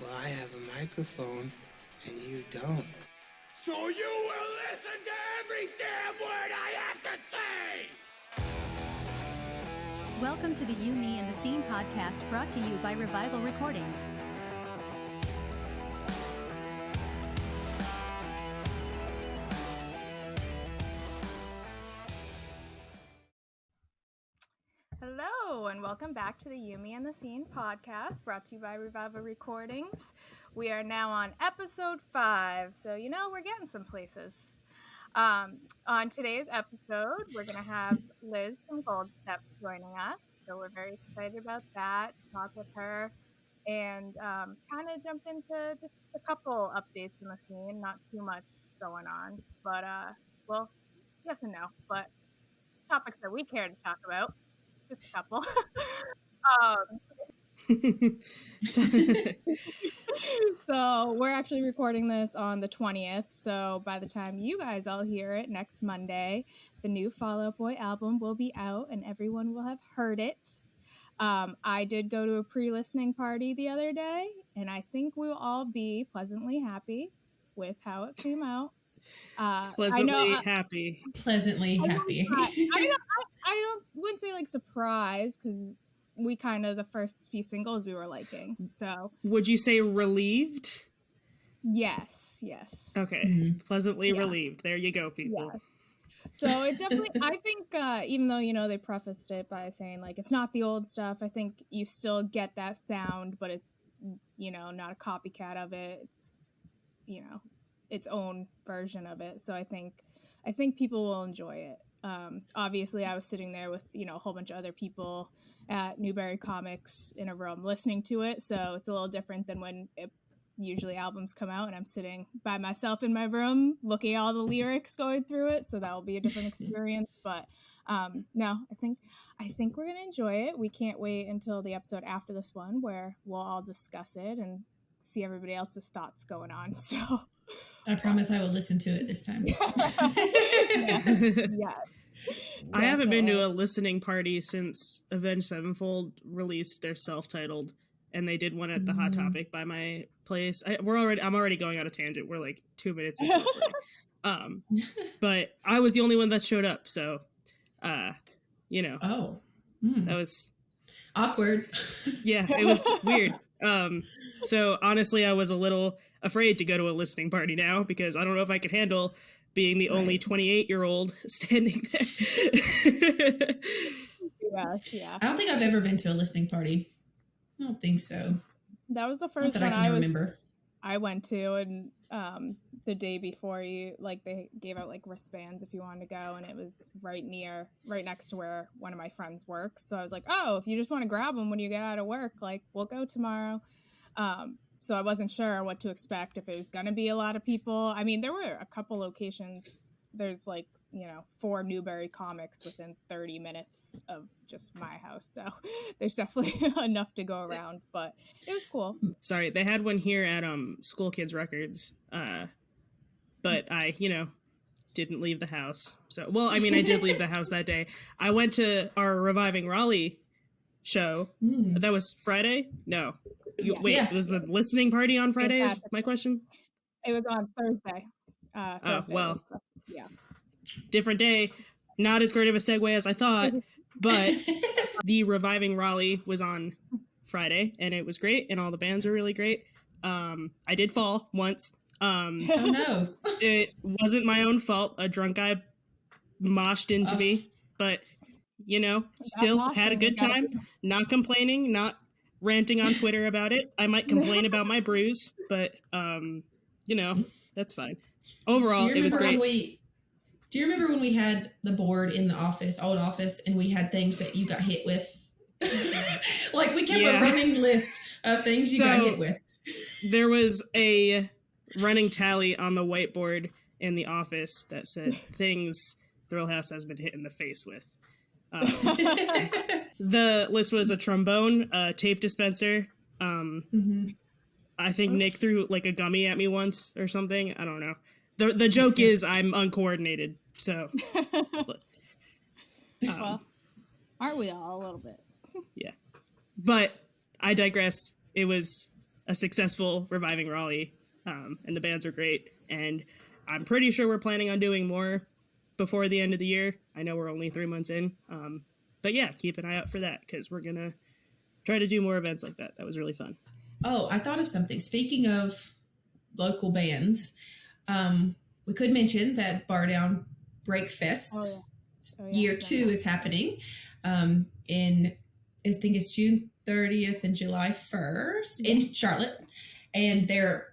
Well, I have a microphone, and you don't. So you will listen to every damn word I have to say! Welcome to the You, Me, and the Scene podcast, brought to you by Revival Recordings. Hello, and welcome back to the You, Me, and the Scene podcast, brought to you by Revival Recordings. We are now on episode 5, so we're getting some places. On today's episode, we're going to have Liz from Gold Step joining us, so we're very excited about that, talk with her, and kind of jump into just a couple updates in the scene, not too much going on, but, well, yes and no, but topics that we care to talk about. Just a couple. So we're actually recording this on the 20th. So by the time you guys all hear it next Monday, the new Fall Out Boy album will be out and everyone will have heard it. I did go to a pre-listening party the other day, and I think we will all be pleasantly happy with how it came out. Pleasantly happy. I wouldn't say like surprised, because we kind of, the first few singles we were liking. So would you say relieved? Yes. Okay. Mm-hmm. Pleasantly relieved. There you go, people. Yeah. So it definitely, I think, even though, they prefaced it by saying like, it's not the old stuff, I think you still get that sound, but it's, not a copycat of it. It's, its own version of it. So I think people will enjoy it. Obviously I was sitting there with, a whole bunch of other people at Newberry Comics in a room listening to it. So it's a little different than when usually albums come out and I'm sitting by myself in my room looking at all the lyrics going through it. So that will be a different experience. But no, I think we're going to enjoy it. We can't wait until the episode after this one where we'll all discuss it and see everybody else's thoughts going on. So I promise I will listen to it this time. Yeah. I haven't been to a listening party since Avenged Sevenfold released their self-titled, and they did one at the Hot Topic by my place. I'm already going on a tangent. We're like 2 minutes into it. But I was the only one that showed up, so that was awkward. Yeah, it was weird. So honestly, I was a little afraid to go to a listening party now because I don't know if I could handle being the only 28-year-old standing there. Yeah. I don't think I've ever been to a listening party. I don't think so. That was the first one I remember. I went to, and the day before they gave out like wristbands if you wanted to go, and it was right next to where one of my friends works. So I was like, oh, if you just want to grab them when you get out of work, like we'll go tomorrow. So I wasn't sure what to expect, if it was going to be a lot of people. I mean, there were a couple locations. There's 4 Newberry Comics within 30 minutes of just my house. So there's definitely enough to go around, but it was cool. Sorry, they had one here at School Kids Records, but I, didn't leave the house. So, I did leave the house that day. I went to our Reviving Raleigh show. That was Friday? No. Was the listening party on Friday is my question? It was on Thursday. Yeah. Different day. Not as great of a segue as I thought, but the Reviving Raleigh was on Friday, and it was great, and all the bands were really great. I did fall once. Oh no. It wasn't my own fault. A drunk guy moshed into me, but still had a good time. Not complaining, not ranting on Twitter about it. I might complain about my bruise, but that's fine. Overall, it was great. Do you remember when we had the board in the old office, and we had things that you got hit with? Like we kept a running list of things you got hit with. There was a running tally on the whiteboard in the office that said things Thrill House has been hit in the face with. The list was a trombone, a tape dispenser. I think Nick threw like a gummy at me once or something. I don't know. The joke is I'm uncoordinated. So, well, aren't we all a little bit? Yeah, but I digress. It was a successful Reviving Raleigh, and the bands are great. And I'm pretty sure we're planning on doing more before the end of the year. I know we're only 3 months in, but yeah, keep an eye out for that because we're gonna try to do more events like that. That was really fun. Oh, I thought of something. Speaking of local bands, we could mention that Bardown Breakfest year 2 is happening in, I think it's June 30th and July 1st in Charlotte. And they're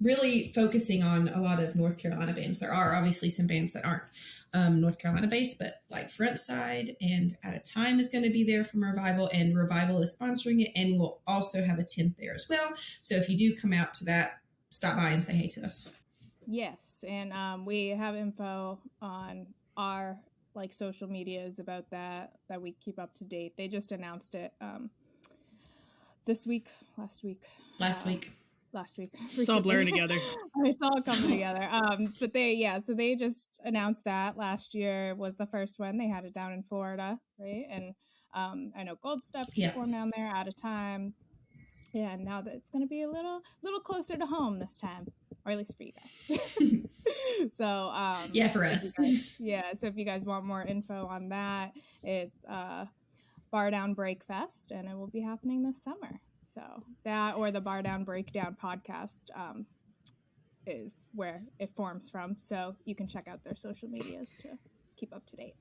really focusing on a lot of North Carolina bands. There are obviously some bands that aren't North Carolina based, but like Frontside and At a Time is going to be there from Revival, and Revival is sponsoring it, and we'll also have a tent there as well. So if you do come out to that, stop by and say hey to us. Yes, and we have info on our like social medias about that we keep up to date. They just announced it last week. It's all blurring together. It's all coming together. But they just announced that last year was the first one. They had it down in Florida, right? And I know Gold Steps performed down there At a Time. Yeah, and now that it's going to be a little closer to home this time, or at least for you guys. So for us. So if you guys want more info on that, it's Bardown Breakfest, and it will be happening this summer. So that, or the Bardown Breakdown podcast, is where it forms from. So you can check out their social medias to keep up to date.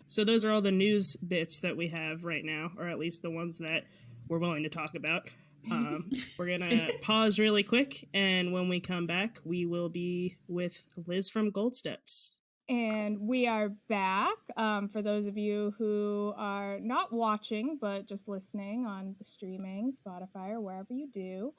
So those are all the news bits that we have right now, or at least the ones that we're willing to talk about. We're going to pause really quick, and when we come back, we will be with Liz from Gold Steps. And we are back. For those of you who are not watching, but just listening on the streaming, Spotify, or wherever you do,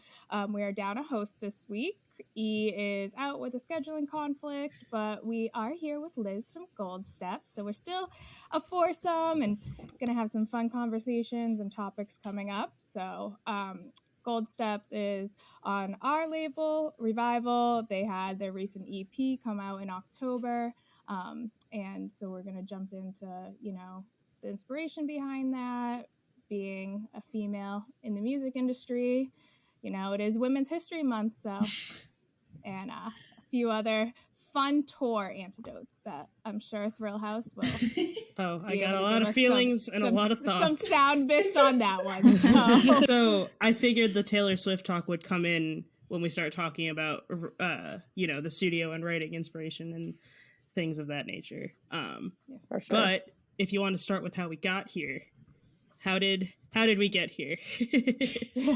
we are down a host this week. E is out with a scheduling conflict, but we are here with Liz from Gold Steps. So we're still a foursome and going to have some fun conversations and topics coming up. So Gold Steps is on our label, Revival. They had their recent EP come out in October. And so we're going to jump into, the inspiration behind that, being a female in the music industry. It is Women's History Month, so, and a few other fun tour antidotes that I'm sure Thrill House will. Oh, I got a lot of feelings and a lot of thoughts. Some sound bits on that one. So. So I figured the Taylor Swift talk would come in when we start talking about, the studio and writing inspiration and things of that nature. Yes, for sure. But if you want to start with how we got here, how did we get here?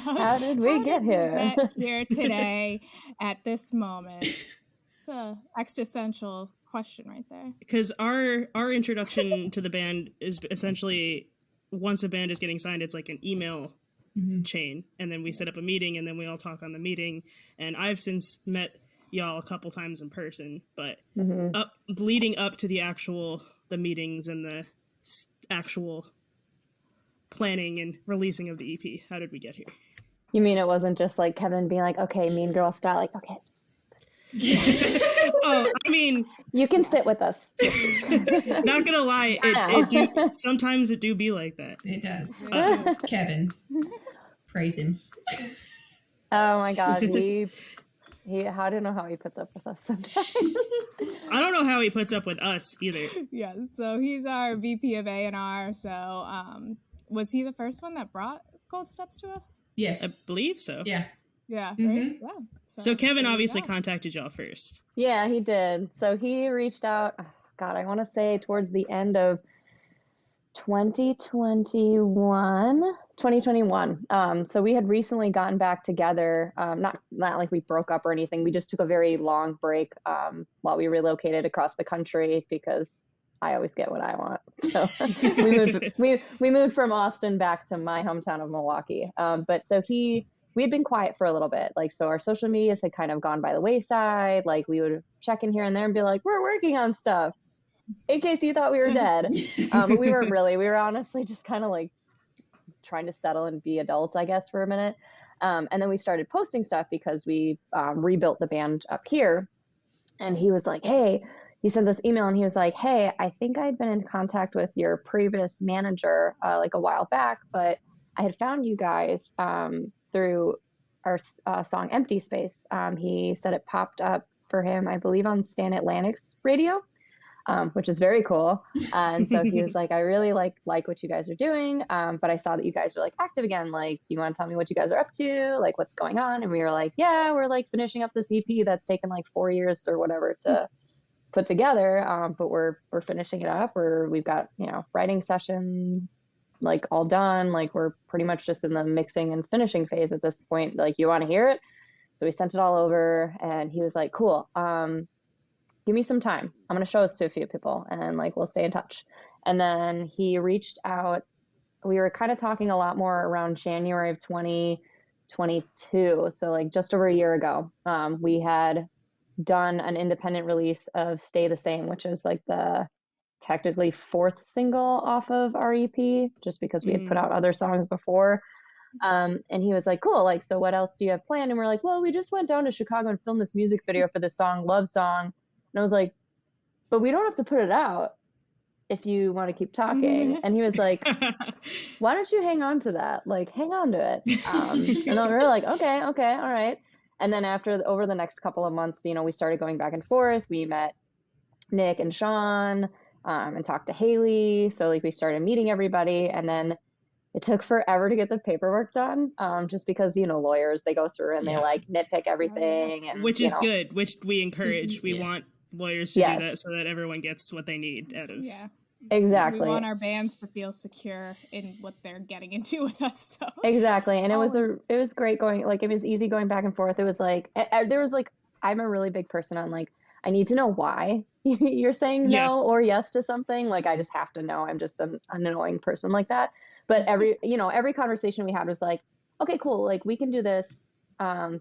How did we get here? Get here today at this moment. It's a existential question right there. Because our introduction to the band is essentially, once a band is getting signed, it's like an email chain, and then we set up a meeting, and then we all talk on the meeting. And I've since met y'all a couple times in person, but leading up to the meetings and the actual planning and releasing of the EP, how did we get here? You mean it wasn't just like Kevin being like, okay, Mean Girl style, like, okay. Oh, I mean, you can sit with us. Not gonna lie, sometimes it do be like that. It does. Kevin, praise him. Oh my God, I don't know how he puts up with us sometimes. I don't know how he puts up with us either. Yeah, so he's our VP of A&R. So was he the first one that brought Gold Steps to us? Yes. I believe so. Yeah. Yeah, right? Yeah. So Kevin obviously contacted y'all first. Yeah, he did. So he reached out, I want to say towards the end of 2021. So we had recently gotten back together, not like we broke up or anything. We just took a very long break while we relocated across the country because I always get what I want. So we moved from Austin back to my hometown of Milwaukee. But so we had been quiet for a little bit. Like, so our social medias had kind of gone by the wayside. Like we would check in here and there and be like, we're working on stuff in case you thought we were dead. But we weren't really. We were honestly just kind of like trying to settle and be adults, I guess, for a minute. And then we started posting stuff because we rebuilt the band up here. And he was like, hey, he sent this email and he was like, hey, I think I'd been in contact with your previous manager like a while back, but I had found you guys through our song Empty Space. He said it popped up for him, I believe, on Stan Atlantic's radio, which is very cool. And so he was like, I really like what you guys are doing, but I saw that you guys are like active again. Like, you want to tell me what you guys are up to? Like, what's going on? And we were like, yeah, we're like finishing up this EP that's taken like 4 years or whatever to put together, but we're finishing it up. We've got, writing session like all done. Like, we're pretty much just in the mixing and finishing phase at this point. Like, you want to hear it? So we sent it all over, and he was like, cool. Give me some time. I'm going to show this to a few people, and like, we'll stay in touch. And then he reached out. We were kind of talking a lot more around January of 2022. So like just over a year ago, we had done an independent release of Stay the Same, which is like the technically 4th single off of our EP, just because we had put out other songs before. And he was like, cool, like, so what else do you have planned? And we're like, well, we just went down to Chicago and filmed this music video for this song, Love Song. And I was like, but we don't have to put it out if you want to keep talking. And he was like, why don't you hang on to that? Like, hang on to it. And then we were like, okay, all right. And then over the next couple of months, we started going back and forth. We met Nick and Sean, and talked to Haley. So like, we started meeting everybody, and then it took forever to get the paperwork done, just because, lawyers, they go through and they like nitpick everything. And, which is good, which we encourage. We want lawyers to do that so that everyone gets what they need out of. Yeah. Exactly. We want our bands to feel secure in what they're getting into with us. So. Exactly. And it was great going, like, it was easy going back and forth. It was like, there was like, I'm a really big person on like, I need to know why you're saying no or yes to something. Like, I just have to know. I'm just an annoying person like that. But every conversation we had was like, okay, cool. Like, we can do this.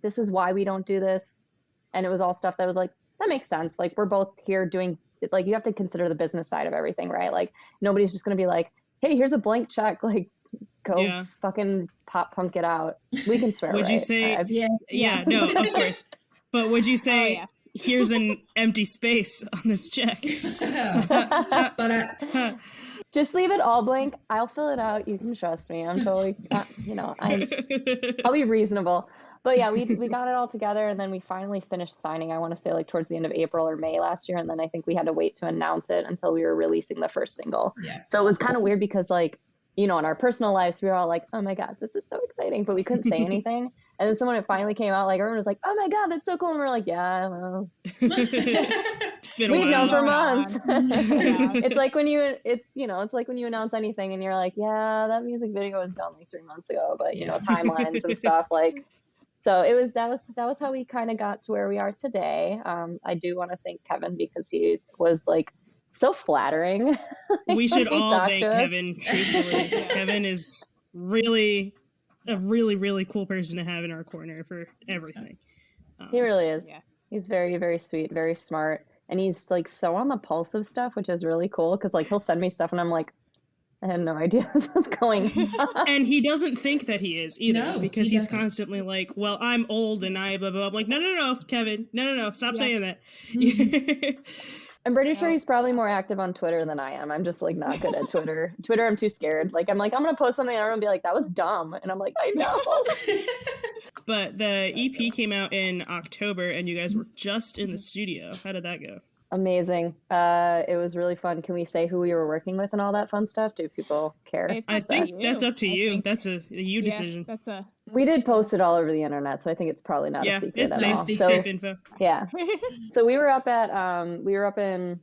This is why we don't do this. And it was all stuff that was like, that makes sense. Like, we're both here doing, like, you have to consider the business side of everything, right? Like, nobody's just going to be like, hey, here's a blank check. Like, go fucking pop punk it out. We can swear. Would you say, no, of course. But would you say, here's an empty space on this check? Just leave it all blank. I'll fill it out. You can trust me. I'm totally, I'll be reasonable. But yeah, we got it all together, and then we finally finished signing, I want to say like towards the end of April or May last year. And then I think we had to wait to announce it until we were releasing the first single. Yeah. So it was kind of weird because like, in our personal lives, we were all like, oh my God, this is so exciting, but we couldn't say anything. And then when it finally came out, like everyone was like, oh my God, that's so cool. And we were like, yeah, well, we've known for months. It's like when it's like when you announce anything and you're like, yeah, that music video was done like 3 months ago, but timelines and stuff like, so that was how we kind of got to where we are today. I do want to thank Kevin because he was like so flattering. We should all thank Kevin, truthfully. Kevin is really a really, really cool person to have in our corner for everything. He really is. Yeah. He's very, very sweet, very smart. And he's like so on the pulse of stuff, which is really cool because like he'll send me stuff and I'm like, I had no idea this was going on. And he doesn't think that he is either because he's constantly like, well, I'm old and I blah, blah, blah. I'm like, no, Kevin, no, stop saying that. I'm pretty sure he's probably more active on Twitter than I am. I'm just like not good at Twitter. I'm too scared. Like, I'm going to post something and everyone will be like, that was dumb. And I'm like, I know. But the EP came out in October and you guys were just in the studio. How did that go? Amazing. It was really fun. Can we say who we were working with and all that fun stuff? Do people care? I think that's up to you. That's a you decision. We did post it all over the internet, so I think it's probably not a secret it's at all. Safe info. Yeah. So we were up in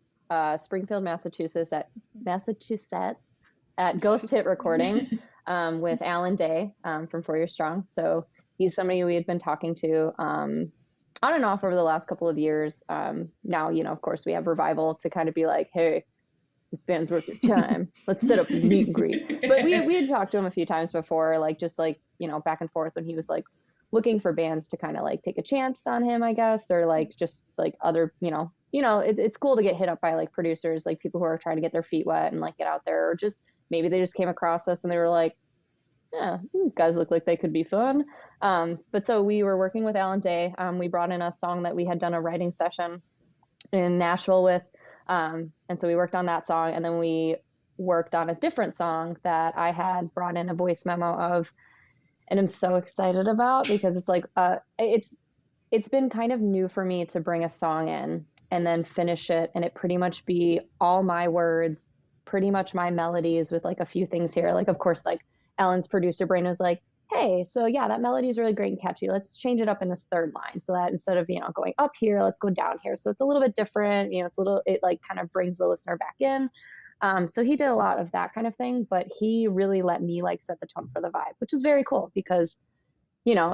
Springfield, Massachusetts at Ghost Hit Recording with Alan Day from 4 Years Strong. So he's somebody we had been talking to on and off over the last couple of years. Now, of course, we have Revival to kind of be like, hey, this band's worth your time. Let's set up a meet and greet. But we had talked to him a few times before, like just like, back and forth when he was like looking for bands to kind of like take a chance on him, I guess, or like just like other, it's cool to get hit up by like producers, like people who are trying to get their feet wet and like get out there, or just maybe they just came across us and they were like, yeah, these guys look like they could be fun. But so we were working with Alan Day. We brought in a song that we had done a writing session in Nashville with. And so we worked on that song, and then we worked on a different song that I had brought in a voice memo of, and I'm so excited about, because it's like it's been kind of new for me to bring a song in and then finish it and it pretty much be all my words, pretty much my melodies with like a few things here. Like, of course, like Ellen's producer brain was like, hey, so yeah, that melody is really great and catchy. Let's change it up in this third line so that instead of, going up here, let's go down here. So it's a little bit different, it like kind of brings the listener back in. So he did a lot of that kind of thing, but he really let me like set the tone for the vibe, which was very cool because,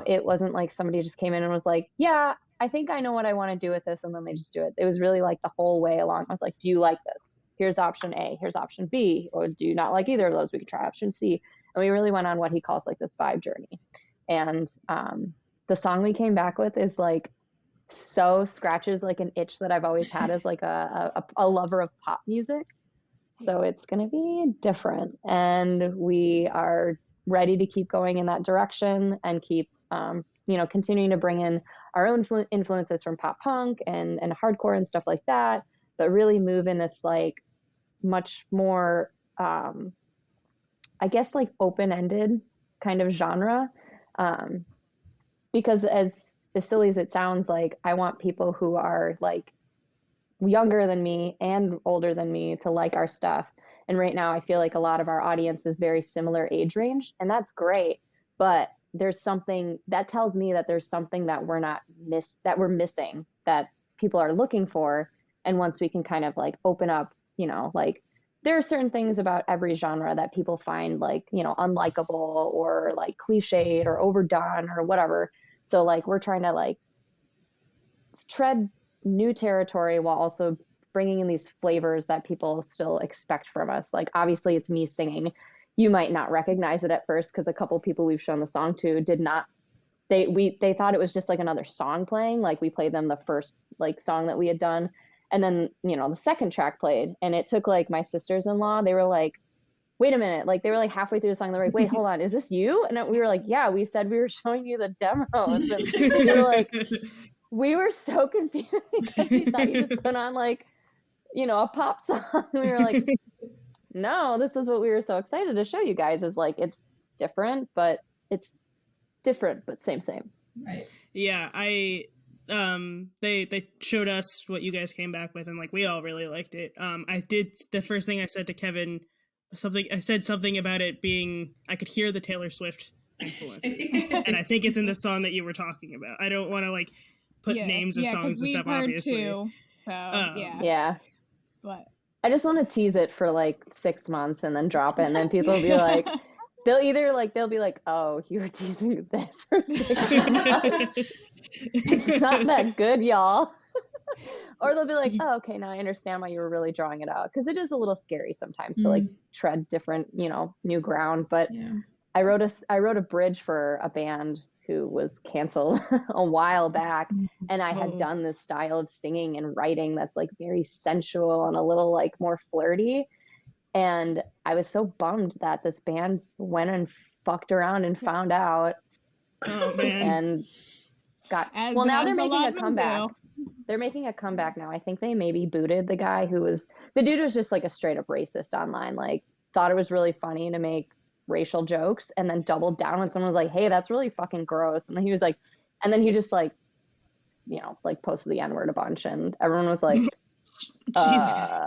it wasn't like somebody just came in and was like, yeah, I think I know what I want to do with this. And then they just do it. It was really like the whole way along. I was like, do you like this? Here's option A, here's option B, or do you not like either of those? We could try option C. And we really went on what he calls like this vibe journey. And the song we came back with is like so scratches like an itch that I've always had as like a lover of pop music. So it's going to be different. And we are ready to keep going in that direction and keep, continuing to bring in our own influences from pop punk and hardcore and stuff like that, but really move in this like much more, I guess like open-ended kind of genre. Because as silly as it sounds, like I want people who are like younger than me and older than me to like our stuff. And right now I feel like a lot of our audience is very similar age range, and that's great. But there's something that tells me that there's something that we're missing that people are looking for. And once we can kind of like open up, like there are certain things about every genre that people find like, unlikable or like cliched or overdone or whatever. So like we're trying to like tread new territory while also bringing in these flavors that people still expect from us. Like obviously it's me singing. You might not recognize it at first because a couple people we've shown the song to did not. They thought it was just like another song playing. Like we played them the first like song that we had done, and then the second track played, and it took like my sisters-in-law. They were like, "Wait a minute!" Like they were like halfway through the song. They're like, "Wait, hold on, is this you?" And we were like, "Yeah, we said we were showing you the demos." And they were like, we were so confused because we thought you just put on like a pop song. We were like, no, this is what we were so excited to show you guys, is like it's different but same. Right. Yeah, they showed us what you guys came back with, and like we all really liked it. I did, the first thing I said to Kevin, I said something about it being, I could hear the Taylor Swift influences. And I think it's in the song that you were talking about. I don't want to like put names of songs and stuff, obviously. Too, so yeah, but I just want to tease it for like 6 months and then drop it, and then people will be like, they'll be like, oh, you were teasing this for 6 months. It's not that good, y'all. Or they'll be like, oh, okay, now I understand why you were really drawing it out, because it is a little scary sometimes to like tread different, new ground. But I wrote a bridge for a band who was canceled a while back, and I had done this style of singing and writing that's like very sensual and a little like more flirty. And I was so bummed that this band went and fucked around and found out. Oh man. And now they're making a comeback. They're making a comeback now. I think they maybe booted the guy the dude was just like a straight up racist online, like thought it was really funny to make racial jokes, and then doubled down when someone was like, hey, that's really fucking gross. And then he was like, and then he just like, like posted the N-word a bunch, and everyone was like, Jesus.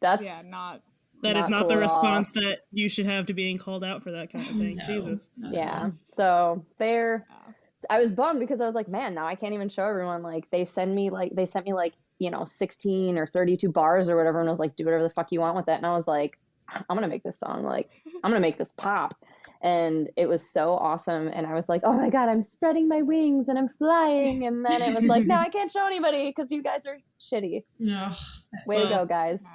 That's not cool the response that you should have to being called out for that kind of thing. No, Jesus. Yeah. So I was bummed because I was like, man, now I can't even show everyone. Like they sent me like 16 or 32 bars or whatever, and I was like, do whatever the fuck you want with it. And I was like, I'm gonna make this song, like I'm gonna make this pop. And it was so awesome, and I was like, oh my god, I'm spreading my wings and I'm flying. And then it was like, no, I can't show anybody because you guys are shitty. Way to go, guys.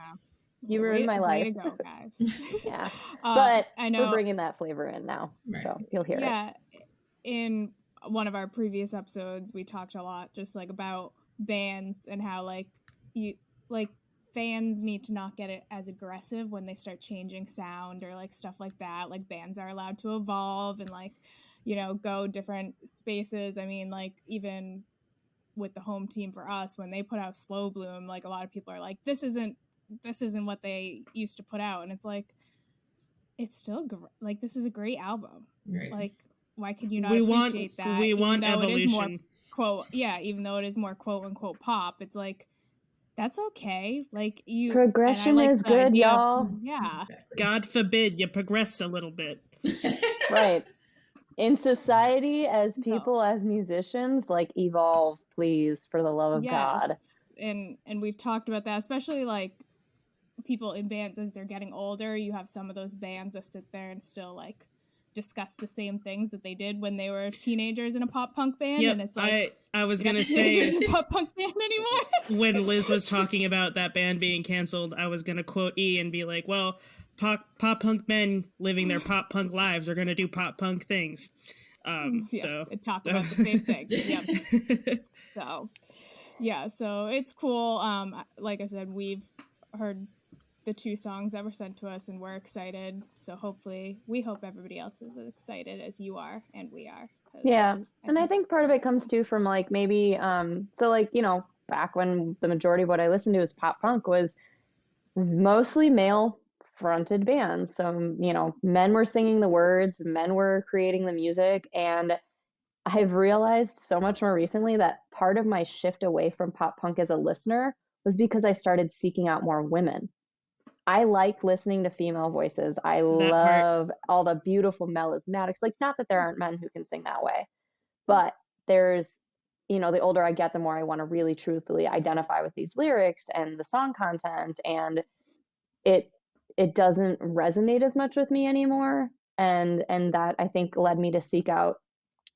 You ruined my life. Way to go, guys. Yeah. But I know we're bringing that flavor in now, so you'll hear it. Yeah. In one of our previous episodes, we talked a lot just like about bands and how like fans need to not get it as aggressive when they start changing sound or like stuff like that. Like bands are allowed to evolve and like, go different spaces. I mean, like even with the home team for us, when they put out Slow Bloom, like a lot of people are like, this isn't this isn't what they used to put out. And it's like, it's still like, this is a great album. Right. Like, why can you not appreciate that? We want evolution. It is more even though it is more quote unquote pop, it's like, that's okay. Like, progression is good, y'all. Yeah. Exactly. God forbid you progress a little bit. Right. In society, as people, as musicians, like, evolve, please, for the love of God. And we've talked about that, especially like people in bands as they're getting older. You have some of those bands that sit there and still like discuss the same things that they did when they were teenagers in a pop punk band. Yep, and it's like, I was gonna say, teenagers in a pop punk band anymore. When Liz was talking about that band being canceled, I was gonna quote E and be like, well, pop punk men living their pop punk lives are gonna do pop punk things. So talk about the same thing. Yep. So it's cool. Like I said, we've heard the 2 songs that were sent to us and we're excited. So we hope everybody else is as excited as you are and we are. Yeah. I think part of it comes too from like maybe, so like, you know, back when the majority of what I listened to was pop punk was mostly male fronted bands. So, you know, men were singing the words, men were creating the music. And I've realized so much more recently that part of my shift away from pop punk as a listener was because I started seeking out more women. I like listening to female voices. I love all the beautiful melismatics. Like, not that there aren't men who can sing that way, but there's, you know, the older I get, the more I want to really truthfully identify with these lyrics and the song content. And it doesn't resonate as much with me anymore. And that, I think, led me to seek out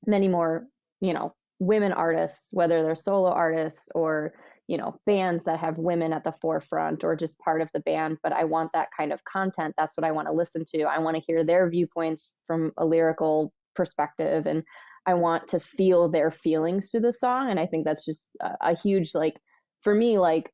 many more, you know, women artists, whether they're solo artists or, you know, bands that have women at the forefront or just part of the band. But I want that kind of content. That's what I want to listen to. I want to hear their viewpoints from a lyrical perspective, and I want to feel their feelings to the song. And I think that's just a huge, like, for me, like,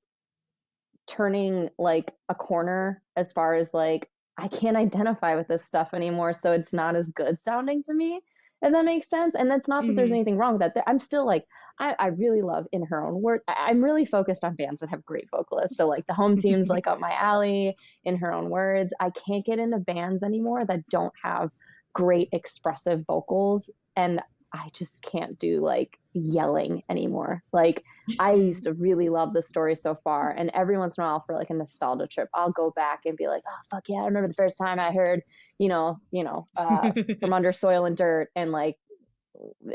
turning like a corner as far as like, I can't identify with this stuff anymore, so it's not as good sounding to me, if that makes sense. And that's not that there's anything wrong with that. I'm still like, I really love In Her Own Words. I'm really focused on bands that have great vocalists. So like the Home Team's like up my alley, In Her Own Words. I can't get into bands anymore that don't have great expressive vocals. And I just can't do like yelling anymore. Like, I used to really love the story so far. And every once in a while for like a nostalgia trip, I'll go back and be like, oh, fuck yeah, I remember the first time I heard, From Under Soil and Dirt. And like,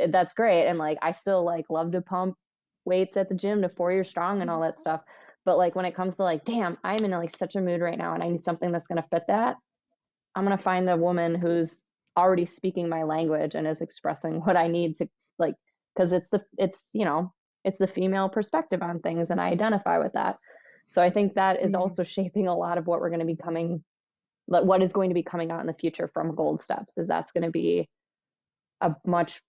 that's great. And like, I still like love to pump weights at the gym to 4 Year Strong and all that stuff. But like, when it comes to like, damn, I'm in like such a mood right now and I need something that's going to fit that, I'm going to find a woman who's already speaking my language and is expressing what I need to, like, because it's the female perspective on things, and I identify with that. So I think that is also shaping a lot of what we're going to be what is going to be coming out in the future from Gold Steps. Is that's going to be a much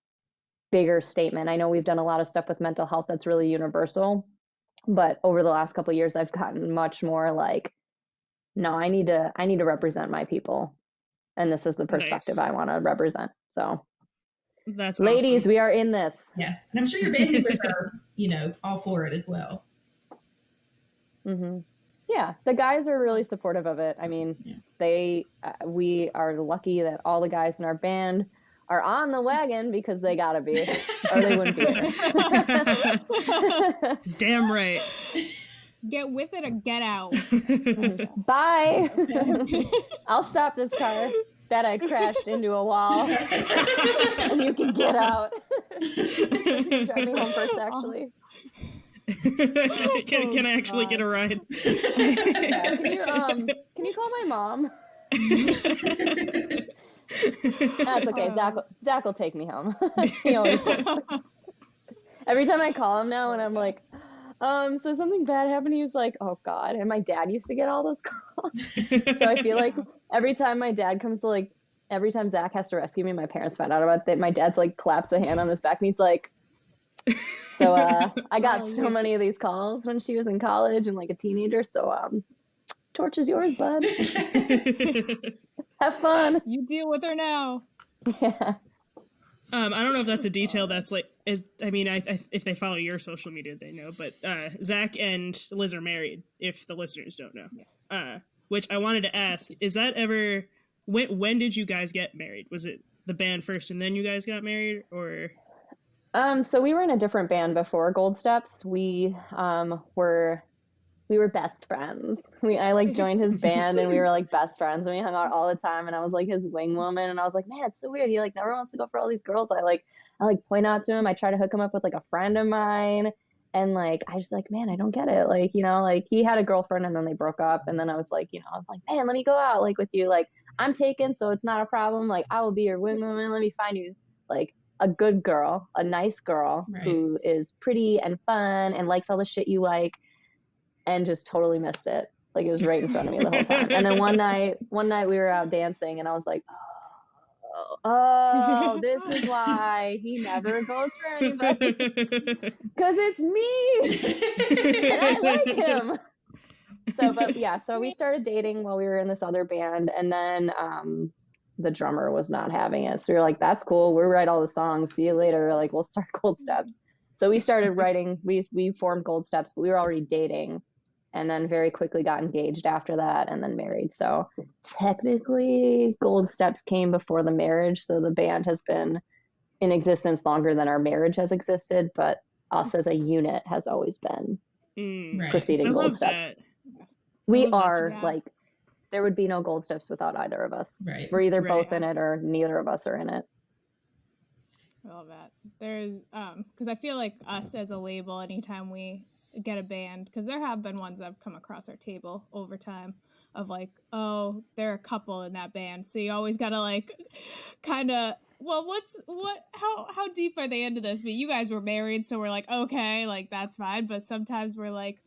bigger statement. I know we've done a lot of stuff with mental health that's really universal, but over the last couple of years, I've gotten much more like, no, I need to represent my people, and this is the perspective I want to represent. So that's ladies, awesome. we are in this. Yes, and I'm sure your band members are, all for it as well. Mm-hmm. Yeah, the guys are really supportive of it. I mean, we are lucky that all the guys in our band are on the wagon because they gotta be, or they wouldn't be here. Damn right. Get with it or get out. Bye. I'll stop this car that I crashed into a wall, and you can get out. Drive me home first, actually. Can I actually get a ride? Yeah, can you call my mom? That's okay. Zach will take me home. He always does. Every time I call him now, and I'm like, so something bad happened, he was like, oh God. And my dad used to get all those calls. So I feel like every time my dad comes to like, every time Zach has to rescue me, my parents find out about that. My dad's like claps a hand on his back and he's like, so I got so many of these calls when she was in college and like a teenager. So torch is yours, bud. Have fun. You deal with her now. Yeah. I don't know if that's a detail that's like, if they follow your social media, they know, but Zach and Liz are married, if the listeners don't know. Yes. Which I wanted to ask, is that ever, when did you guys get married? Was it the band first and then you guys got married, or? So we were in a different band before Gold Steps. We were best friends. I like joined his band and we were like best friends and we hung out all the time and I was like his wing woman and I was like, man, it's so weird. He like never wants to go for all these girls. I point out to him. I try to hook him up with like a friend of mine and like I just like, man, I don't get it. Like, like he had a girlfriend and then they broke up and then I was like, man, let me go out like with you. Like I'm taken, so it's not a problem. Like I will be your wing woman. Let me find you like a good girl, a nice girl who is pretty and fun and likes all the shit you like. And just totally missed it. Like it was right in front of me the whole time. And then one night we were out dancing and I was like, oh, this is why he never goes for anybody. Because it's me. And I like him. So we started dating while we were in this other band. And then the drummer was not having it. So we were like, that's cool. We'll write all the songs. See you later. Like we'll start Gold Steps. So we started writing, we formed Gold Steps, but we were already dating. And then very quickly got engaged after that and then married. So technically Gold Steps came before the marriage. So the band has been in existence longer than our marriage has existed, but us as a unit has always been preceding Gold Steps. We are like, there would be no Gold Steps without either of us. Right. We're either both in it or neither of us are in it. I love that. There's, because I feel like us as a label, anytime we get a band, because there have been ones that have come across our table over time of like, oh, they're a couple in that band, so you always gotta like kind of, well, how deep are they into this? But you guys were married, so we're like, okay, like that's fine. But sometimes we're like,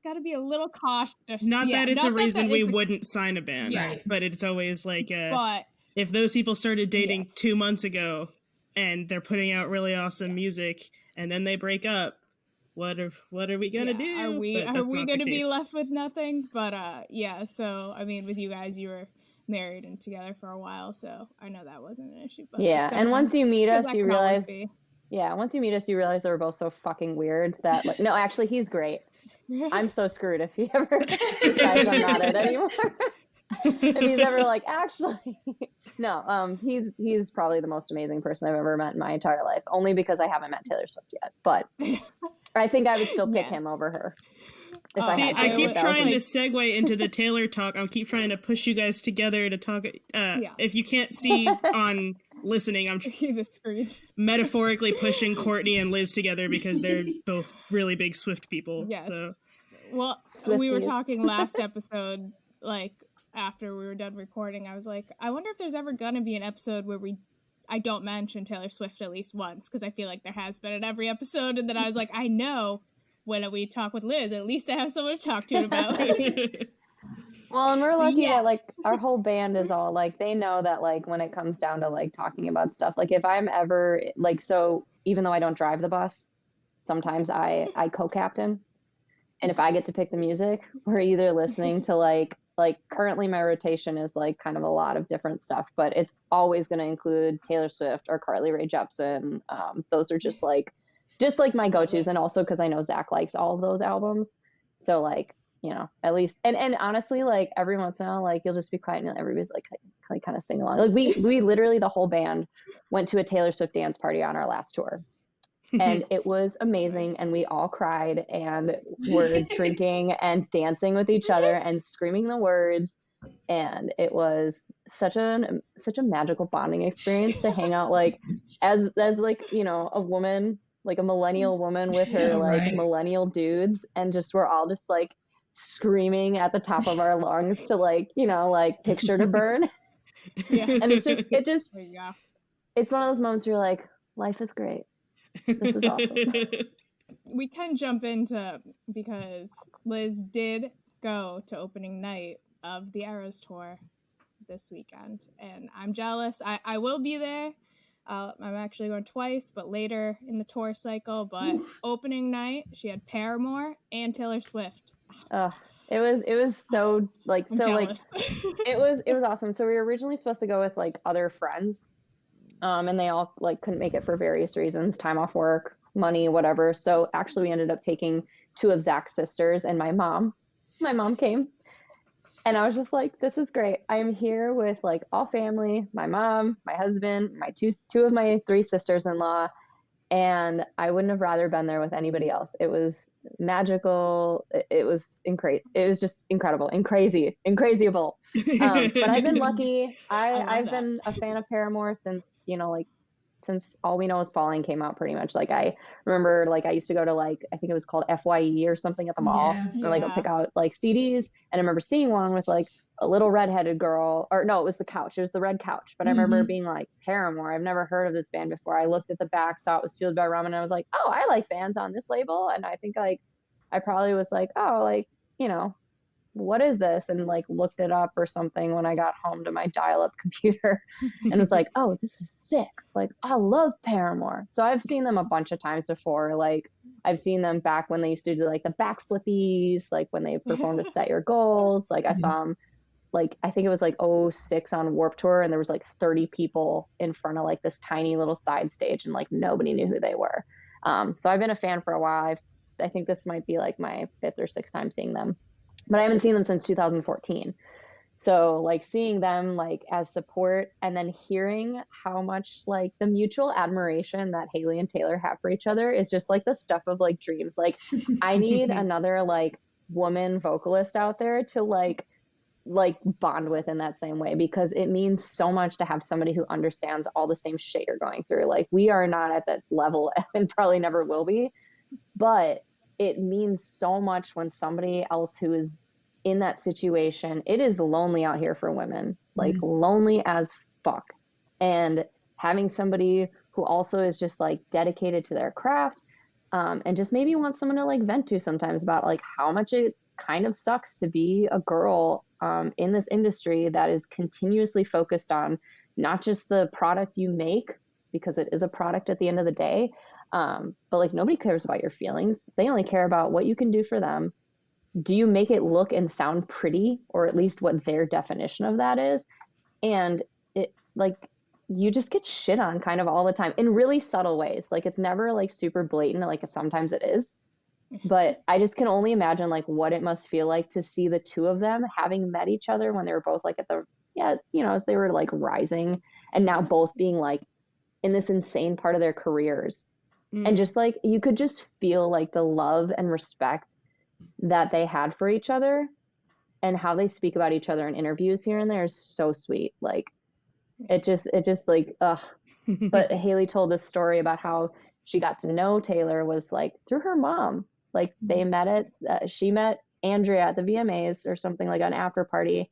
gotta be a little cautious. Not that it's a reason we wouldn't sign a band, but it's always like but if those people started dating 2 months ago and they're putting out really awesome music and then they break up, what are we gonna do? Are we gonna be left with nothing? But so I mean, with you guys, you were married and together for a while, so I know that wasn't an issue. But and once you meet us, you realize that we're both so fucking weird that like, no, actually, he's great. I'm so screwed if he ever decides I'm not it anymore. If he's ever like, actually, no, he's probably the most amazing person I've ever met in my entire life. Only because I haven't met Taylor Swift yet, but I think I would still pick him over her. I keep trying to segue into the Taylor talk. I keep trying to push you guys together to talk. If you can't see on listening, I'm metaphorically pushing Courtney and Liz together because they're both really big Swift people. Yes. So. Well, Swifties. We were talking last episode, like after we were done recording, I was like, I wonder if there's ever gonna be an episode where I don't mention Taylor Swift at least once, because I feel like there has been in every episode. And then I was like, I know when we talk with Liz, at least I have someone to talk to it about. Well, and we're lucky that like our whole band is all like, they know that like when it comes down to like talking about stuff, like if I'm ever like, so even though I don't drive the bus, sometimes I co-captain. And if I get to pick the music, we're either listening to like currently my rotation is like kind of a lot of different stuff, but it's always going to include Taylor Swift or Carly Rae Jepsen. Those are just like my go-tos. And also because I know Zach likes all of those albums. So like, at least, and honestly, like every once in a while, like you'll just be quiet and everybody's like kind of sing along. Like we literally, the whole band went to a Taylor Swift dance party on our last tour. And it was amazing, and we all cried and were drinking and dancing with each other and screaming the words, and it was such a magical bonding experience to hang out like as like a woman, like a millennial woman with her millennial dudes, and we're all just like screaming at the top of our lungs to like Picture to Burn. And it's one of those moments where you're like, life is great. This is awesome. We can jump into, because Liz did go to opening night of the Eras tour this weekend, and I'm jealous. I will be there. I'm actually going twice, but later in the tour cycle. But opening night, she had Paramore and Taylor Swift. It was so like I'm jealous. it was awesome. So we were originally supposed to go with like other friends. And they all like couldn't make it for various reasons, time off work, money, whatever. So actually we ended up taking two of Zach's sisters and my mom. My mom came. And I was just like, this is great. I'm here with like all family, my mom, my husband, my two of my three sisters-in-law. And I wouldn't have rather been there with anybody else. It was magical. It was it was just incredible and crazy and crazyable. But I've been lucky. I've been a fan of Paramore since, like since All We Know Is Falling came out pretty much. Like I remember like I used to go to like, I think it was called FYE or something at the mall and like go pick out like CDs. And I remember seeing one with like a little redheaded girl, or no, it was the couch. It was the red couch. But I remember being like, Paramore, I've never heard of this band before. I looked at the back, saw it was Fueled by Rum, and I was like, oh, I like bands on this label. And I think like, I probably was like, oh, like, what is this? And like looked it up or something when I got home to my dial-up computer and was like, oh, this is sick. Like, I love Paramore. So I've seen them a bunch of times before. Like I've seen them back when they used to do like the back flippies, like when they performed to Set Your Goals. Like I saw them, like, I think it was like '06 on Warped Tour, and there was like 30 people in front of like this tiny little side stage, and like nobody knew who they were. So I've been a fan for a while. I think this might be like my fifth or sixth time seeing them. But I haven't seen them since 2014. So like seeing them like as support, and then hearing how much like the mutual admiration that Haley and Taylor have for each other is just like the stuff of like dreams. Like I need another like woman vocalist out there to like bond with in that same way, because it means so much to have somebody who understands all the same shit you're going through. Like we are not at that level and probably never will be, but it means so much when somebody else who is in that situation, it is lonely out here for women, like lonely as fuck. And having somebody who also is just like dedicated to their craft, and just maybe wants someone to like vent to sometimes about like how much it kind of sucks to be a girl in this industry that is continuously focused on not just the product you make, because it is a product at the end of the day, but like nobody cares about your feelings. They only care about what you can do for them. Do you make it look and sound pretty, or at least what their definition of that is? And it like you just get shit on kind of all the time in really subtle ways. Like it's never like super blatant, like sometimes it is. But I just can only imagine like what it must feel like to see the two of them having met each other when they were both like at the, as they were like rising, and now both being like in this insane part of their careers. And just like, you could just feel like the love and respect that they had for each other, and how they speak about each other in interviews here and there is so sweet. Like it just like, But Haley told this story about how she got to know Taylor was like through her mom. Like they she met Andrea at the VMAs or something, like an after party.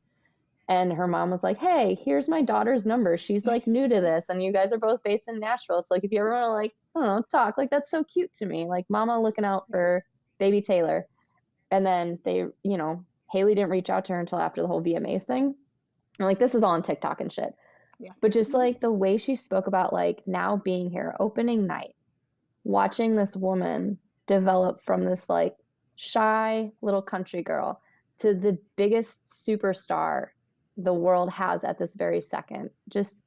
And her mom was like, hey, here's my daughter's number. She's like new to this. And you guys are both based in Nashville. So like, if you ever want to like, I don't know, talk, like that's so cute to me. Like mama looking out for baby Taylor. And then they, Haley didn't reach out to her until after the whole VMAs thing. And like, this is all on TikTok and shit. Yeah. But just like the way she spoke about like now being here, opening night, watching this woman develop from this like shy little country girl to the biggest superstar the world has at this very second. Just,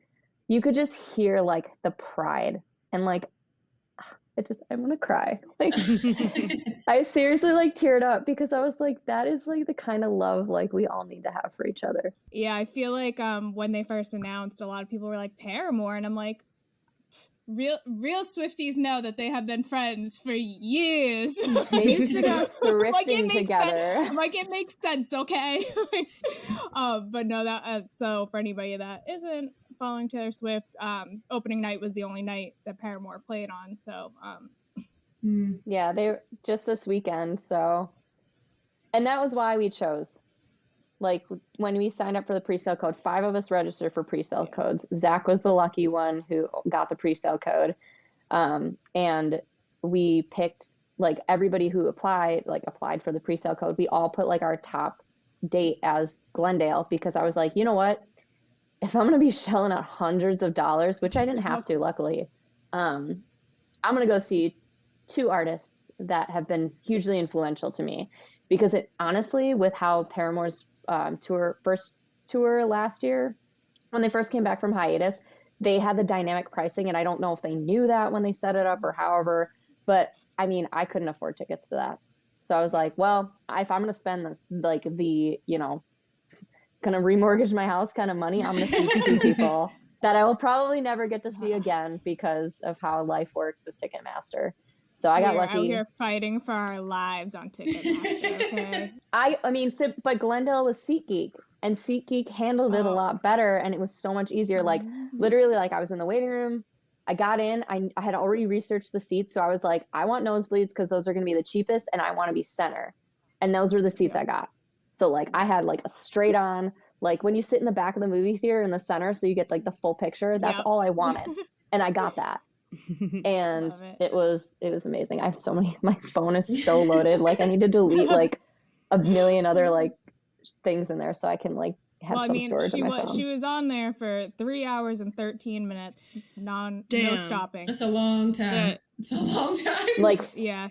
you could just hear like the pride, and like I'm gonna cry. Like I seriously like teared up, because I was like, that is like the kind of love like we all need to have for each other. Yeah, I feel like when they first announced, a lot of people were like Paramore, and I'm like, real Swifties know that they have been friends for years. They used to go thrifting together. Like it makes sense, okay? But no, that so for anybody that isn't following Taylor Swift, opening night was the only night that Paramore played on. So yeah, they just this weekend. So, and that was why we chose. Like when we signed up for the presale code, 5 of us registered for presale codes. Zach was the lucky one who got the presale code. And we picked like everybody who applied for the presale code. We all put like our top date as Glendale, because I was like, you know what? If I'm going to be shelling out hundreds of dollars, which I didn't have to, luckily, I'm going to go see 2 artists that have been hugely influential to me, because it honestly, with how Paramore's first tour last year, when they first came back from hiatus, they had the dynamic pricing, and I don't know if they knew that when they set it up or however, but I mean, I couldn't afford tickets to that. So I was like, well, if I'm going to spend the going to remortgage my house kind of money, I'm going to see two people that I will probably never get to see again because of how life works with Ticketmaster. So I got lucky. Out here fighting for our lives on Ticketmaster, okay? But Glendale was SeatGeek, and SeatGeek handled it a lot better, and it was so much easier. Like, literally, like, I was in the waiting room. I got in. I had already researched the seats, so I was like, I want nosebleeds because those are going to be the cheapest, and I want to be center. And those were the seats I got. So, like, I had, like, a straight on, like, when you sit in the back of the movie theater in the center so you get, like, the full picture, that's all I wanted. And I got that. And it was amazing. I have so many, my phone is so loaded. Like, I need to delete, like, a million other, like, things in there so I can, like, have some storage on my phone. She was on there for 3 hours and 13 minutes, no stopping. That's a long time. It's a long time. Like, yeah.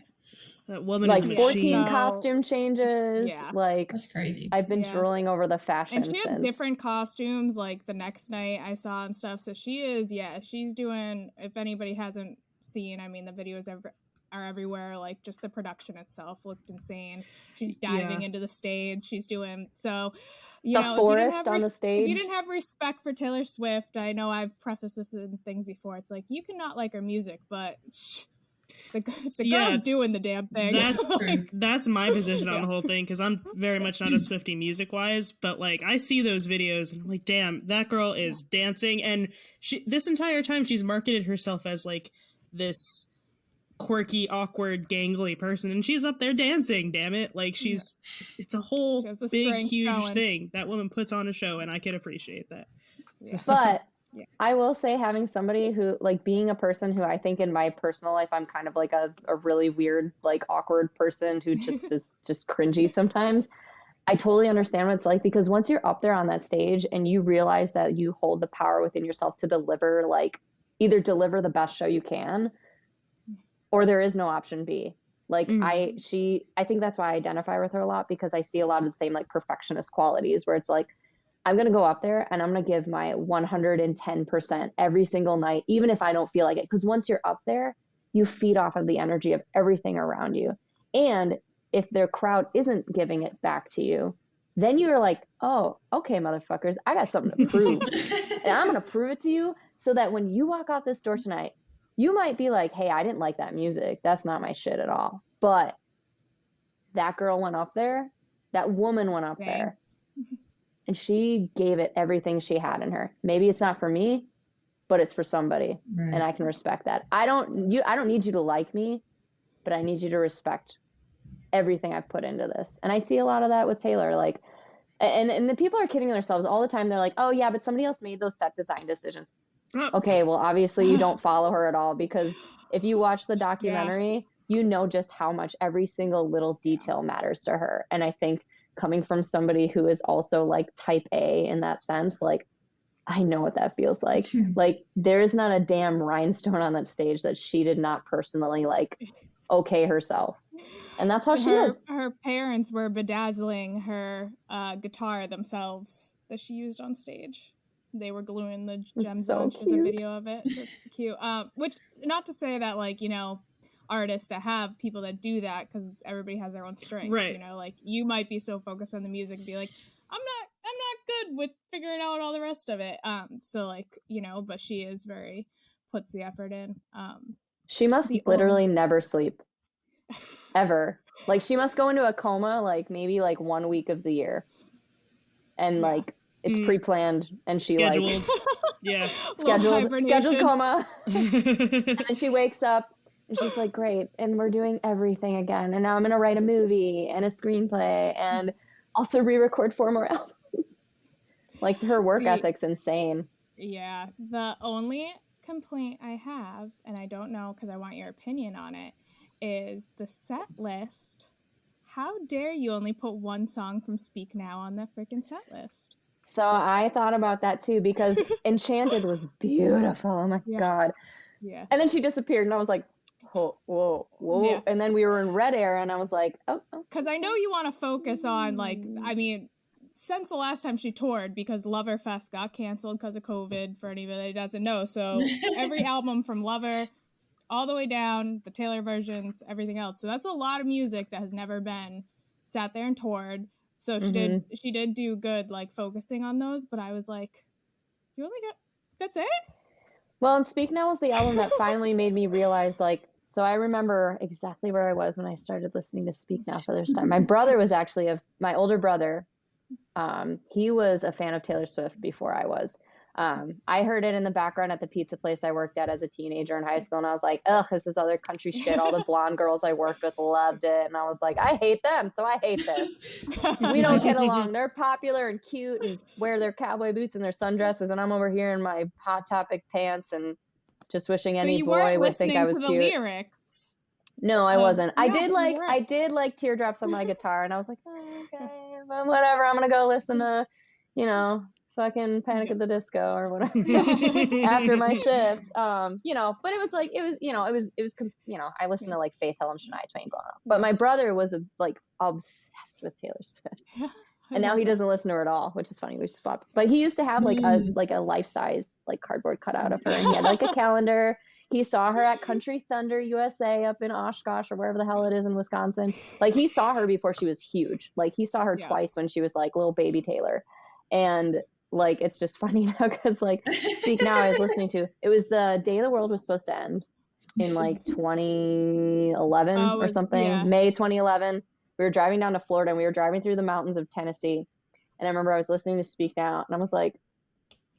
That woman like is a 14 costume changes. Yeah. Like, that's crazy. I've been drooling over the fashion. And she had different costumes, like the next night I saw and stuff. So she's doing, if anybody hasn't seen, I mean, the videos are everywhere. Like, just the production itself looked insane. She's diving into the stage. She's doing, so, the forest on the stage. If you didn't have respect for Taylor Swift, I know I've prefaced this in things before. It's like, you cannot like her music, but the girl's doing the damn thing. That's my position on the whole thing, because I'm very much not a Swiftie music wise, but like, I see those videos and I'm like, damn, that girl is dancing, and this entire time she's marketed herself as like this quirky, awkward, gangly person, and she's up there dancing, damn it. Like, it's a whole big, huge thing. That woman puts on a show, and I can appreciate that. But I will say, having somebody who, like, being a person who I think in my personal life, I'm kind of like a really weird, like, awkward person who just is just cringy sometimes. I totally understand what it's like, because once you're up there on that stage and you realize that you hold the power within yourself to deliver, like, either deliver the best show you can, or there is no option B. Like, I think that's why I identify with her a lot, because I see a lot of the same, like, perfectionist qualities where it's like, I'm going to go up there and I'm going to give my 110% every single night, even if I don't feel like it. Because once you're up there, you feed off of the energy of everything around you. And if their crowd isn't giving it back to you, then you're like, oh, okay, motherfuckers, I got something to prove. And I'm going to prove it to you so that when you walk out this door tonight, you might be like, hey, I didn't like that music. That's not my shit at all. But that girl went up there. That woman went up there. And she gave it everything she had in her. Maybe it's not for me, but it's for somebody. Right. And I can respect that. I don't need you to like me, but I need you to respect everything I've put into this. And I see a lot of that with Taylor. Like, and the people are kidding themselves all the time. They're like, oh yeah, but somebody else made those set design decisions. Okay, well, obviously you don't follow her at all, because if you watch the documentary, you know just how much every single little detail matters to her. And I think, coming from somebody who is also like type A in that sense, like, I know what that feels like. Like, there is not a damn rhinestone on that stage that she did not personally, like, okay herself. And that's how she is. Her parents were bedazzling her guitar themselves that she used on stage. They were gluing the gems on. There's a video of it. It's cute. Which, not to say that, like, you know, artists that have people that do that, because everybody has their own strengths, right? You know, like, you might be so focused on the music and be like, I'm not good with figuring out all the rest of it. So, like, you know, but she is puts the effort in. She must literally never sleep ever. Like, she must go into a coma like maybe like 1 week of the year, and like it's pre-planned, and she scheduled. scheduled coma. And then she wakes up and she's like, great, and we're doing everything again, and now I'm gonna write a movie and a screenplay and also re-record 4 more albums. Like, her work ethic's insane. Yeah, the only complaint I have, and I don't know because I want your opinion on it, is the set list. How dare you only put 1 song from Speak Now on the freaking set list? So I thought about that too, because Enchanted was beautiful. Oh my God. Yeah. And then she disappeared, and I was like, whoa. Yeah. And then we were in Red Air, and I was like, oh. Because I know you want to focus on, like, I mean, since the last time she toured, because Loverfest got canceled because of COVID, for anybody that doesn't know. So every album from Lover all the way down, the Taylor versions, everything else. So that's a lot of music that has never been sat there and toured. So she did do good, like focusing on those. But I was like, you only got, that's it? Well, and Speak Now was the album that finally made me realize, like, so I remember exactly where I was when I started listening to Speak Now for the first time. My brother was actually my older brother. He was a fan of Taylor Swift before I was. I heard it in the background at the pizza place I worked at as a teenager in high school, and I was like, ugh, this is other country shit. All the blonde girls I worked with loved it, and I was like, I hate them, so I hate this. We don't get along. They're popular and cute and wear their cowboy boots and their sundresses, and I'm over here in my Hot Topic pants and just wishing any boy would think I was cute. Lyrics. No, I wasn't. I did like Teardrops on My Guitar, and I was like, oh, okay, well, whatever. I'm gonna go listen to, fucking Panic at the Disco or whatever after my shift. But it was like, I listened to like Faith Hill and Shania Twain growing up. But my brother was like obsessed with Taylor Swift. And now he doesn't listen to her at all, which is funny. We swapped. But he used to have like a life-size like cardboard cutout of her, and he had like a calendar. He saw her at Country Thunder USA up in Oshkosh or wherever the hell it is in Wisconsin. Like he saw her before she was huge. Like he saw her twice when she was like little baby Taylor. And like, it's just funny now because like Speak Now I was listening to, it was the day the world was supposed to end in like 2011 or something. Yeah. May 2011. We were driving down to Florida and we were driving through the mountains of Tennessee. And I remember I was listening to Speak Now and I was like,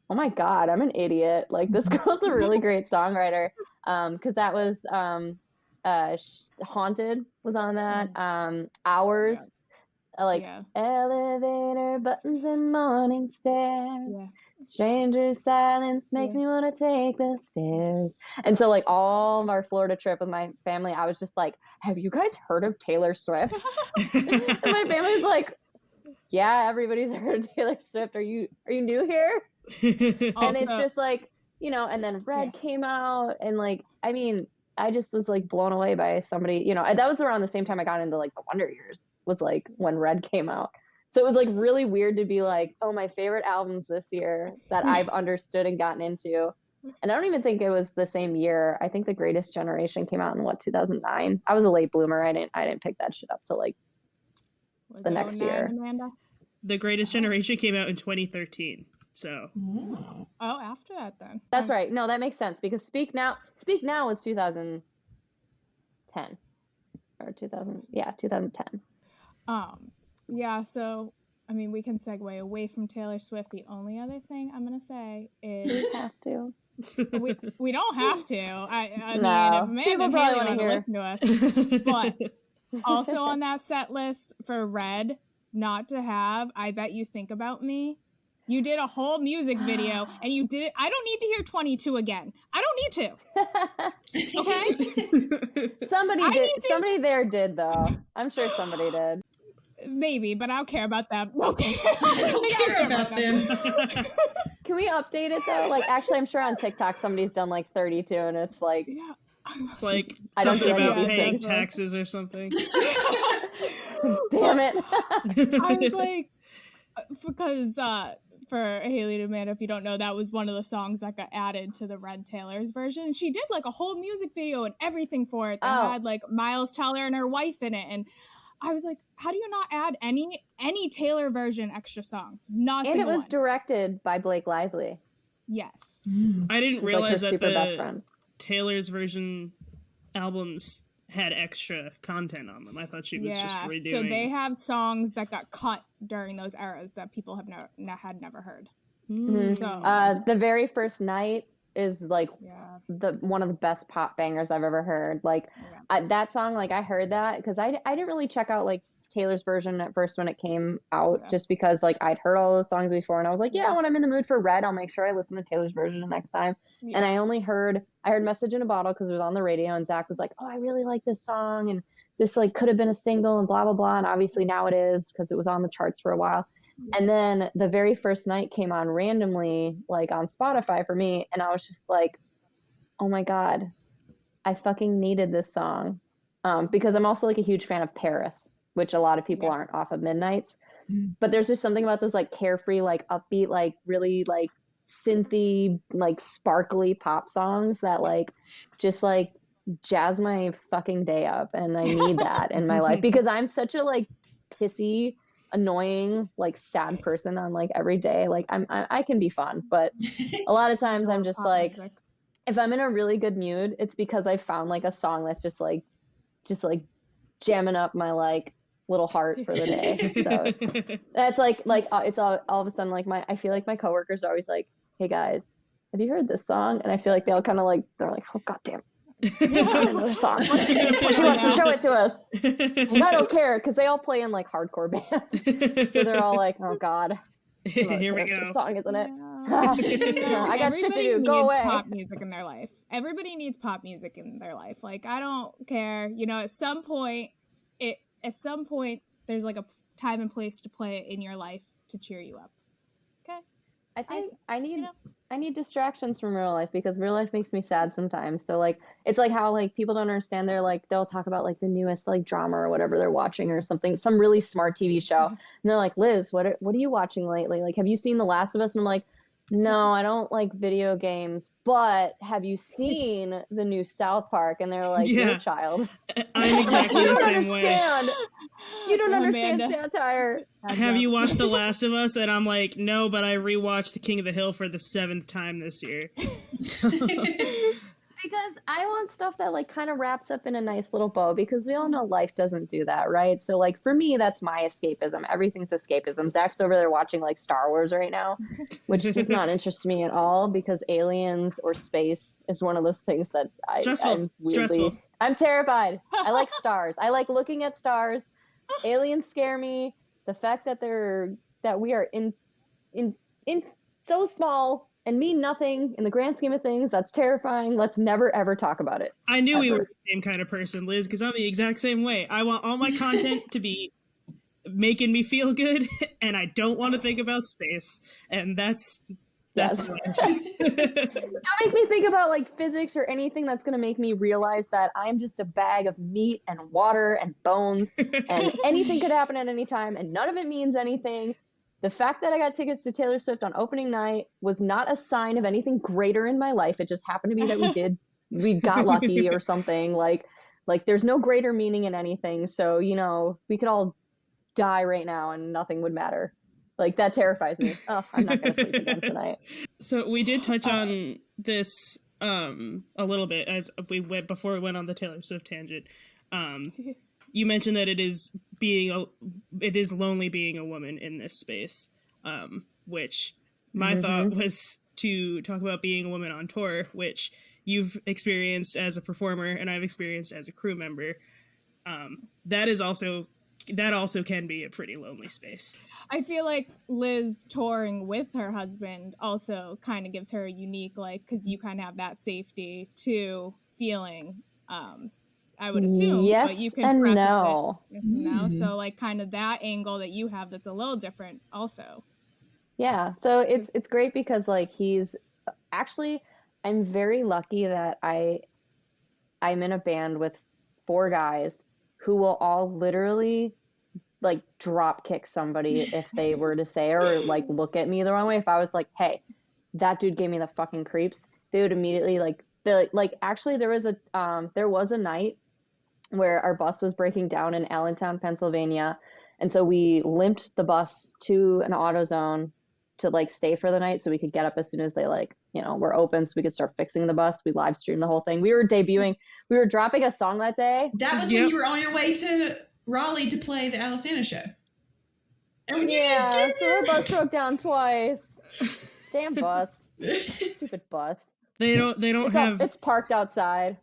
oh my God, I'm an idiot. Like this girl's a really great songwriter. Cause that was, Haunted was on that. Hours. Elevator buttons and morning stairs. Stranger silence makes me want to take the stairs. And so like all of our Florida trip with my family, I was just like, have you guys heard of Taylor Swift? And my family's like, yeah, everybody's heard of Taylor Swift. Are you new here? And it's just like, and then Red came out, and like, I mean, I just was like blown away by somebody, that was around the same time I got into like the Wonder Years, was like when Red came out. So it was like really weird to be like, oh, my favorite albums this year that I've understood and gotten into. And I don't even think it was the same year. I think The Greatest Generation came out in 2009. I was a late bloomer. I didn't pick that shit up till like the next year. Amanda? The Greatest Generation came out in 2013. So after that then. That's right. No, that makes sense because Speak Now was 2010 or 2010. Yeah, so I mean we can segue away from Taylor Swift. The only other thing I'm gonna say is we have to. We don't have to. I no. mean, if Amanda and Haley want to listen to us, but also on that set list for Red, not to have I Bet You Think About Me. You did a whole music video, and you did it. I don't need to hear 22 again. I don't need to. Okay? Somebody there did, though. I'm sure somebody did. Maybe, but I don't care about them. Okay. I don't care about them. Can we update it, though? Like, actually, I'm sure on TikTok somebody's done, like, 32, and it's like... Yeah. It's like something about paying taxes or something. Damn it. I was like... Because... for Haley and Amanda, if you don't know, that was one of the songs that got added to the Red Taylor's version. She did like a whole music video and everything for it that had like Miles Teller and her wife in it. And I was like, how do you not add any Taylor version extra songs? Not and it was one. Directed by Blake Lively. Yes. I didn't realize like that Taylor's version albums had extra content on them. I thought she was just redoing. So they have songs that got cut during those eras that people have had never heard. Mm-hmm. So The Very First Night is like one of the best pop bangers I've ever heard. Like that song, like I heard that because I didn't really check out like Taylor's version at first when it came out, just because like I'd heard all those songs before, and I was like, when I'm in the mood for Red, I'll make sure I listen to Taylor's version the next time. And I heard Message in a Bottle because it was on the radio, and Zach was like, oh, I really like this song, and this like could have been a single, and blah blah blah, and obviously now it is because it was on the charts for a while. And then The Very First Night came on randomly like on Spotify for me, and I was just like, oh my God, I fucking needed this song, because I'm also like a huge fan of Paris, which a lot of people aren't off of Midnights. But there's just something about those like carefree, like upbeat, like really like synthy, like sparkly pop songs that like just like jazz my fucking day up. And I need that in my life because I'm such a like pissy, annoying, like sad person on like every day. Like I can be fun, but a lot of times I'm just like, if I'm in a really good mood, it's because I found like a song that's just like jamming up my like little heart for the day. So that's like it's all of a sudden like I feel like my coworkers are always like, hey guys, have you heard this song? And I feel like they all kind of like, they're like, oh god damn, another song. She wants to show it to us. And I don't care because they all play in like hardcore bands, so they're all like, oh god, here we go. Song, isn't it? Yeah. I got shit to do. Go away. Pop music in their life. Everybody needs pop music in their life. Like I don't care. You know, at some point, there's like a time and place to play it in your life to cheer you up. Okay. I think I need distractions from real life because real life makes me sad sometimes. So like it's like how like people don't understand, they're like they'll talk about like the newest like drama or whatever they're watching or something, some really smart TV show. And they're like, Liz, what are you watching lately? Like, have you seen The Last of Us? And I'm like, no, I don't like video games, but have you seen the new South Park? And they're like, you're a child. I'm exactly the same way. You don't understand satire. Have you watched The Last of Us? And I'm like, no, but I rewatched The King of the Hill for the 7th time this year. Because I want stuff that like kind of wraps up in a nice little bow because we all know life doesn't do that, right? So like for me, that's my escapism. Everything's escapism. Zach's over there watching like Star Wars right now, which does not interest me at all because aliens or space is one of those things that I'm terrified. I like stars. I like looking at stars. Aliens scare me. The fact that we are in so small and mean nothing in the grand scheme of things, that's terrifying. Let's never ever talk about it. I knew we were the same kind of person, Liz, because I'm the exact same way. I want all my content to be making me feel good, and I don't want to think about space. And that's Don't make me think about like physics or anything that's going to make me realize that I'm just a bag of meat and water and bones, and anything could happen at any time, and none of it means anything. The fact that I got tickets to Taylor Swift on opening night was not a sign of anything greater in my life. It just happened to be that we got lucky or something. Like there's no greater meaning in anything. So, you know, we could all die right now and nothing would matter. Like that terrifies me. Oh, I'm not going to sleep again tonight. So we did touch on this a little bit as before we went on the Taylor Swift tangent. You mentioned that it is lonely being a woman in this space, which my thought was to talk about being a woman on tour, which you've experienced as a performer and I've experienced as a crew member. That also can be a pretty lonely space. I feel like Liz touring with her husband also kind of gives her a unique, like, because you kind of have that safety to feeling, I would assume, yes, but you can and preface no. it, you know? So like kind of that angle that you have that's a little different also. Yeah, so it's great because like he's actually, I'm very lucky that I'm in a band with 4 guys who will all literally like drop kick somebody if they were to say or like look at me the wrong way. If I was like, hey, that dude gave me the fucking creeps, they would immediately actually there was a night where our bus was breaking down in Allentown, Pennsylvania. And so we limped the bus to an AutoZone to like stay for the night so we could get up as soon as they were open so we could start fixing the bus. We live streamed the whole thing. We were dropping a song that day. That was when you were on your way to Raleigh to play the Alisana show. And So our bus broke down twice. Damn bus. Stupid bus. It's parked outside.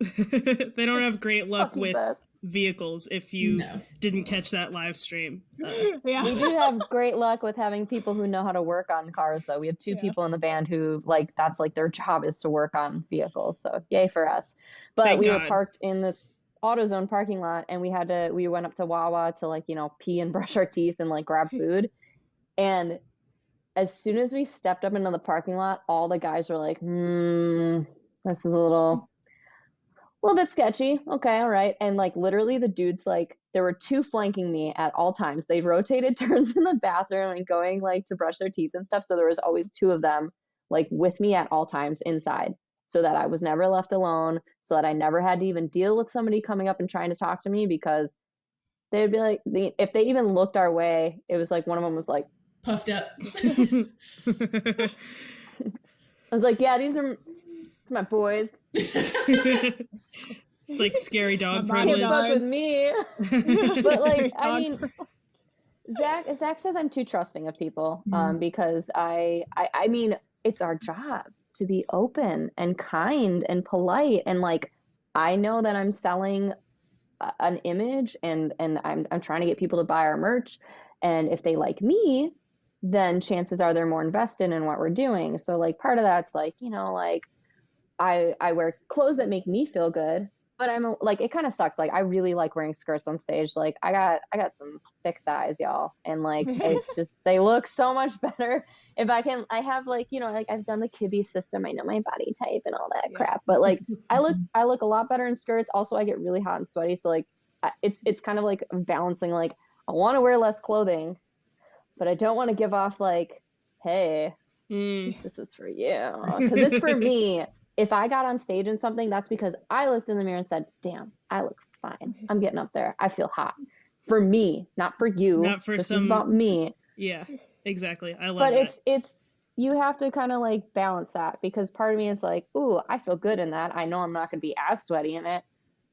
They don't have great luck with best. Vehicles if you didn't catch that live stream. We do have great luck with having people who know how to work on cars, though. We have 2 people in the band who that's like their job is to work on vehicles, so yay for us. But were parked in this AutoZone parking lot, and we went up to Wawa to pee and brush our teeth and grab food. And as soon as we stepped up into the parking lot, all the guys were like, this is a little bit sketchy. Okay, all right. And literally the dude's there were two flanking me at all times. They rotated turns in the bathroom and going like to brush their teeth and stuff. So there was always two of them like with me at all times inside, so that I was never left alone, so that I never had to even deal with somebody coming up and trying to talk to me, because they'd be like, if they even looked our way, it was like one of them was like puffed up. I was like, yeah, it's my boys. It's like scary dog Can't privilege. fuck with me. But like, I mean, Zach says I'm too trusting of people, because I mean, it's our job to be open and kind and polite, and like, I know that I'm selling an image, and I'm trying to get people to buy our merch, and if they like me, then chances are they're more invested in what we're doing. So like, part of that's like, you know, like I wear clothes that make me feel good, but I'm like, it kind of sucks. Like, I really like wearing skirts on stage. Like, I got some thick thighs, y'all, and like, it's just, they look so much better if I have like, you know, like I've done the Kibbe system. I know my body type and all that crap, but like, I look a lot better in skirts. Also, I get really hot and sweaty. So like, it's kind of like balancing, like, I want to wear less clothing, but I don't want to give off like, hey, this is for you. Because it's for me. If I got on stage in something, that's because I looked in the mirror and said, damn, I look fine. I'm getting up there. I feel hot. For me, not for you. Not for this is about me. Yeah, exactly. I love but that. it's you have to kind of like balance that, because part of me is like, ooh, I feel good in that. I know I'm not going to be as sweaty in it,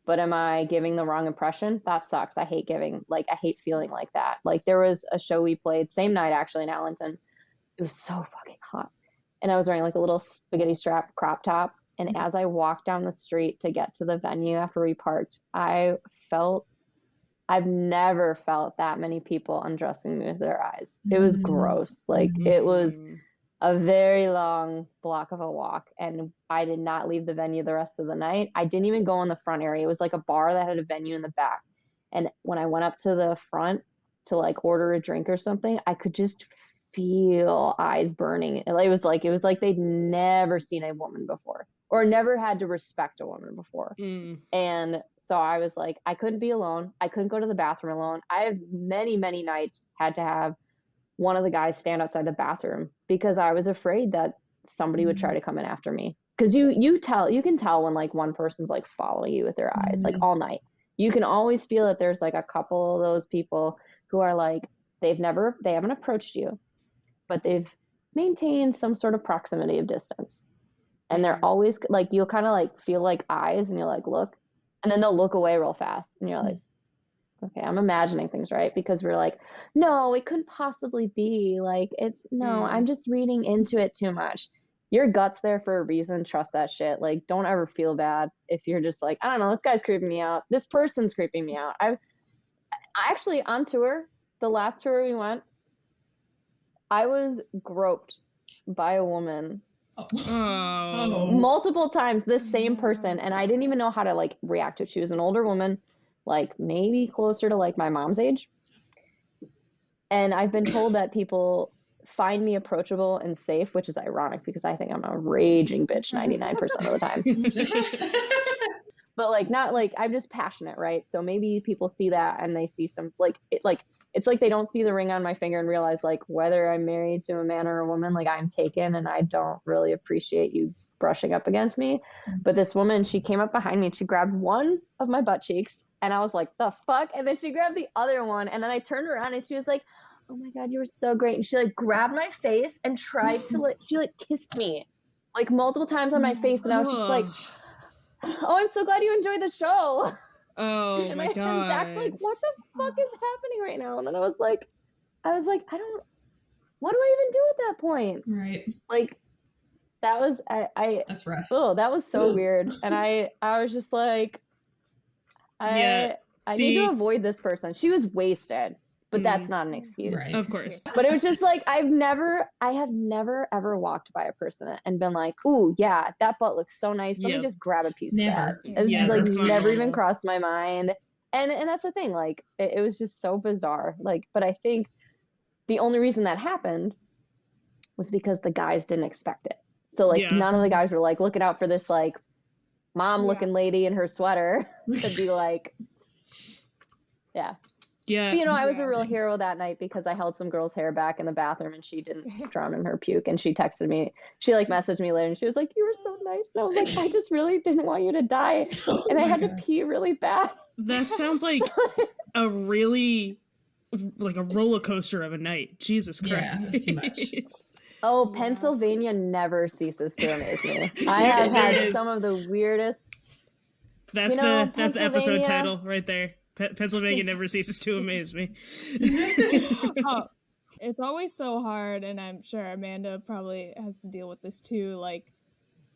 but am I giving the wrong impression? That sucks. I hate feeling like that. Like, there was a show we played same night actually in Allenton. It was so fucking hot. And I was wearing like a little spaghetti strap crop top. And as I walked down the street to get to the venue after we parked, I've never felt that many people undressing me with their eyes. It was gross. Like, it was a very long block of a walk. And I did not leave the venue the rest of the night. I didn't even go in the front area. It was like a bar that had a venue in the back. And when I went up to the front to like order a drink or something, I could just feel eyes burning. It was like they'd never seen a woman before, or never had to respect a woman before. And so I was like, I couldn't be alone. I couldn't go to the bathroom alone. I have many, many nights had to have one of the guys stand outside the bathroom, because I was afraid that somebody would try to come in after me. Because you can tell when like one person's like following you with their eyes, like all night. You can always feel that there's like a couple of those people who are like, they haven't approached you, but they've maintained some sort of proximity of distance. And they're always like, you'll kind of like feel like eyes, and you're like, look, and then they'll look away real fast. And you're like, okay, I'm imagining things, right? Because we're like, no, it couldn't possibly be like, I'm just reading into it too much. Your gut's there for a reason. Trust that shit. Like, don't ever feel bad if you're just like, I don't know, this guy's creeping me out. This person's creeping me out. I actually, on tour, the last tour we went, I was groped by a woman multiple times, this same person, and I didn't even know how to like react to it. She was an older woman, like maybe closer to like my mom's age. And I've been told that people find me approachable and safe, which is ironic because I think I'm a raging bitch 99% of the time. But like, not like, I'm just passionate, right? So maybe people see that and they see some it's like they don't see the ring on my finger and realize like, whether I'm married to a man or a woman, like I'm taken and I don't really appreciate you brushing up against me. But this woman, she came up behind me and she grabbed one of my butt cheeks and I was like, the fuck? And then she grabbed the other one and then I turned around and she was like, oh my God, you were so great. And she like grabbed my face and tried to she kissed me like multiple times on my face. And I was just like, oh, I'm so glad you enjoyed the show. Oh my God. And Zach's like, what the fuck is happening right now? And then I was like, what do I even do at that point? Right. Like, that was, that's rough. Oh, that was so weird. And I was just like, I need to avoid this person. She was wasted, but that's not an excuse. Right. Of course. But it was just like, I have never ever walked by a person and been like, ooh, yeah, that butt looks so nice. Let me just grab a piece of that. It's like never even crossed my mind. And that's the thing, like, it was just so bizarre. Like, but I think the only reason that happened was because the guys didn't expect it. So like none of the guys were like looking out for this like mom looking lady in her sweater to be like, Yeah. Yeah. But, I was a real hero that night because I held some girl's hair back in the bathroom and she didn't drown in her puke. And she texted me. She messaged me later and she was like, "You were so nice." And I was like, "I just really didn't want you to die." And I had to pee really bad. That sounds like a really, a roller coaster of a night. Jesus Christ. Yeah, that's too much. Oh, Pennsylvania never ceases to amaze me. I have had some of the weirdest. That's the episode title right there. Pennsylvania never ceases to amaze me. Oh, it's always so hard, and I'm sure Amanda probably has to deal with this too,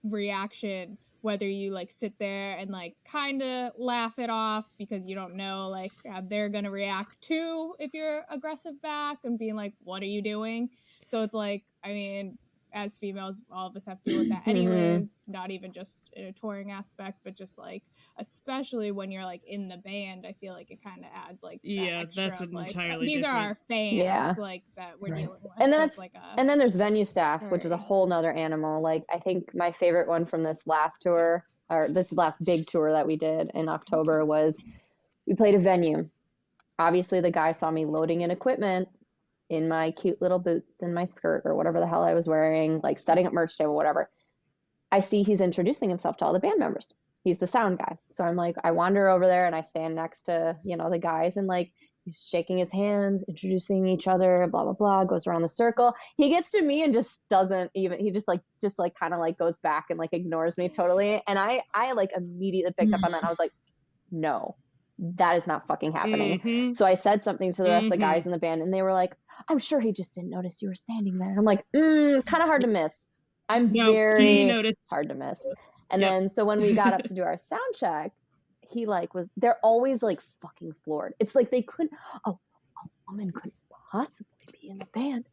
reaction, whether you sit there and kind of laugh it off because you don't know how they're gonna react to if you're aggressive back and being like, "What are you doing?" So it's as females, all of us have to deal with that anyways, not even just in a touring aspect, but just especially when you're in the band, I feel like it kind of adds that's an entirely these different... are our fans that we're dealing with. And that's and then there's venue staff, which is a whole nother animal. I think my favorite one from this last tour, or this last big tour that we did in October, was we played a venue. Obviously the guy saw me loading in equipment in my cute little boots and my skirt or whatever the hell I was wearing, setting up merch table, whatever. I see he's introducing himself to all the band members. He's the sound guy. So I'm I wander over there and I stand next to, the guys and he's shaking his hands, introducing each other, blah, blah, blah, goes around the circle. He gets to me and just doesn't even, he just kind of goes back and ignores me totally. And I immediately picked up on that. And I was like, no, that is not fucking happening. Mm-hmm. So I said something to the rest of the guys in the band and they were like, "I'm sure he just didn't notice you were standing there." And I'm like, kind of hard to miss. Very hard to miss. And then, so when we got up to do our sound check, he they're always fucking floored. It's they couldn't, a woman couldn't possibly be in the band.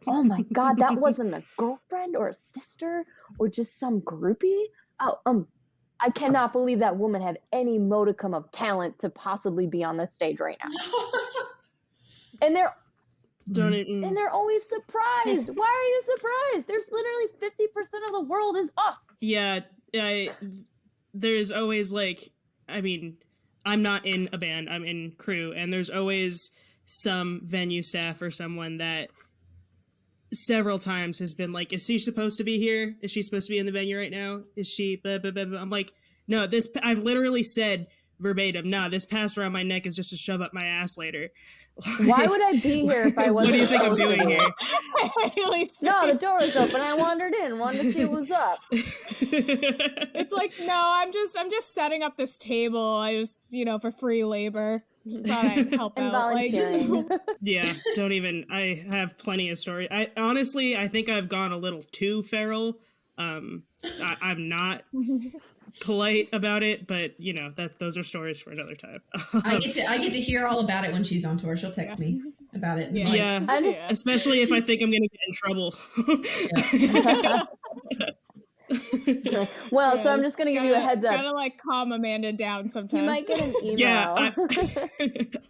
Oh my God, that wasn't a girlfriend or a sister or just some groupie. I cannot believe that woman had any modicum of talent to possibly be on this stage right now. And they're always surprised. Why are you surprised? There's literally 50% of the world is us. Yeah, there's always I'm not in a band, I'm in crew, and there's always some venue staff or someone that several times has been like, "Is she supposed to be here? Is she supposed to be in the venue right now? Is she blah, blah, blah, blah." I'm like, "No, I've literally said verbatim, nah, this pass around my neck is just to shove up my ass later." Why would I be here if I wasn't? What do you think I'm doing here? No, the door was open. I wandered in, wanted to see what was up. It's no, I'm just setting up this table. I just, for free labor. Just thought I'd help and out. Volunteering. Yeah, don't even. I have plenty of stories. I think I've gone a little too feral. I'm not polite about it, but those are stories for another time. I get to hear all about it when she's on tour. She'll text me about it. Yeah, especially if I think I'm gonna get in trouble. Well, so I'm just gonna give you a heads up. Gotta calm Amanda down sometimes. You might get an email. Yeah,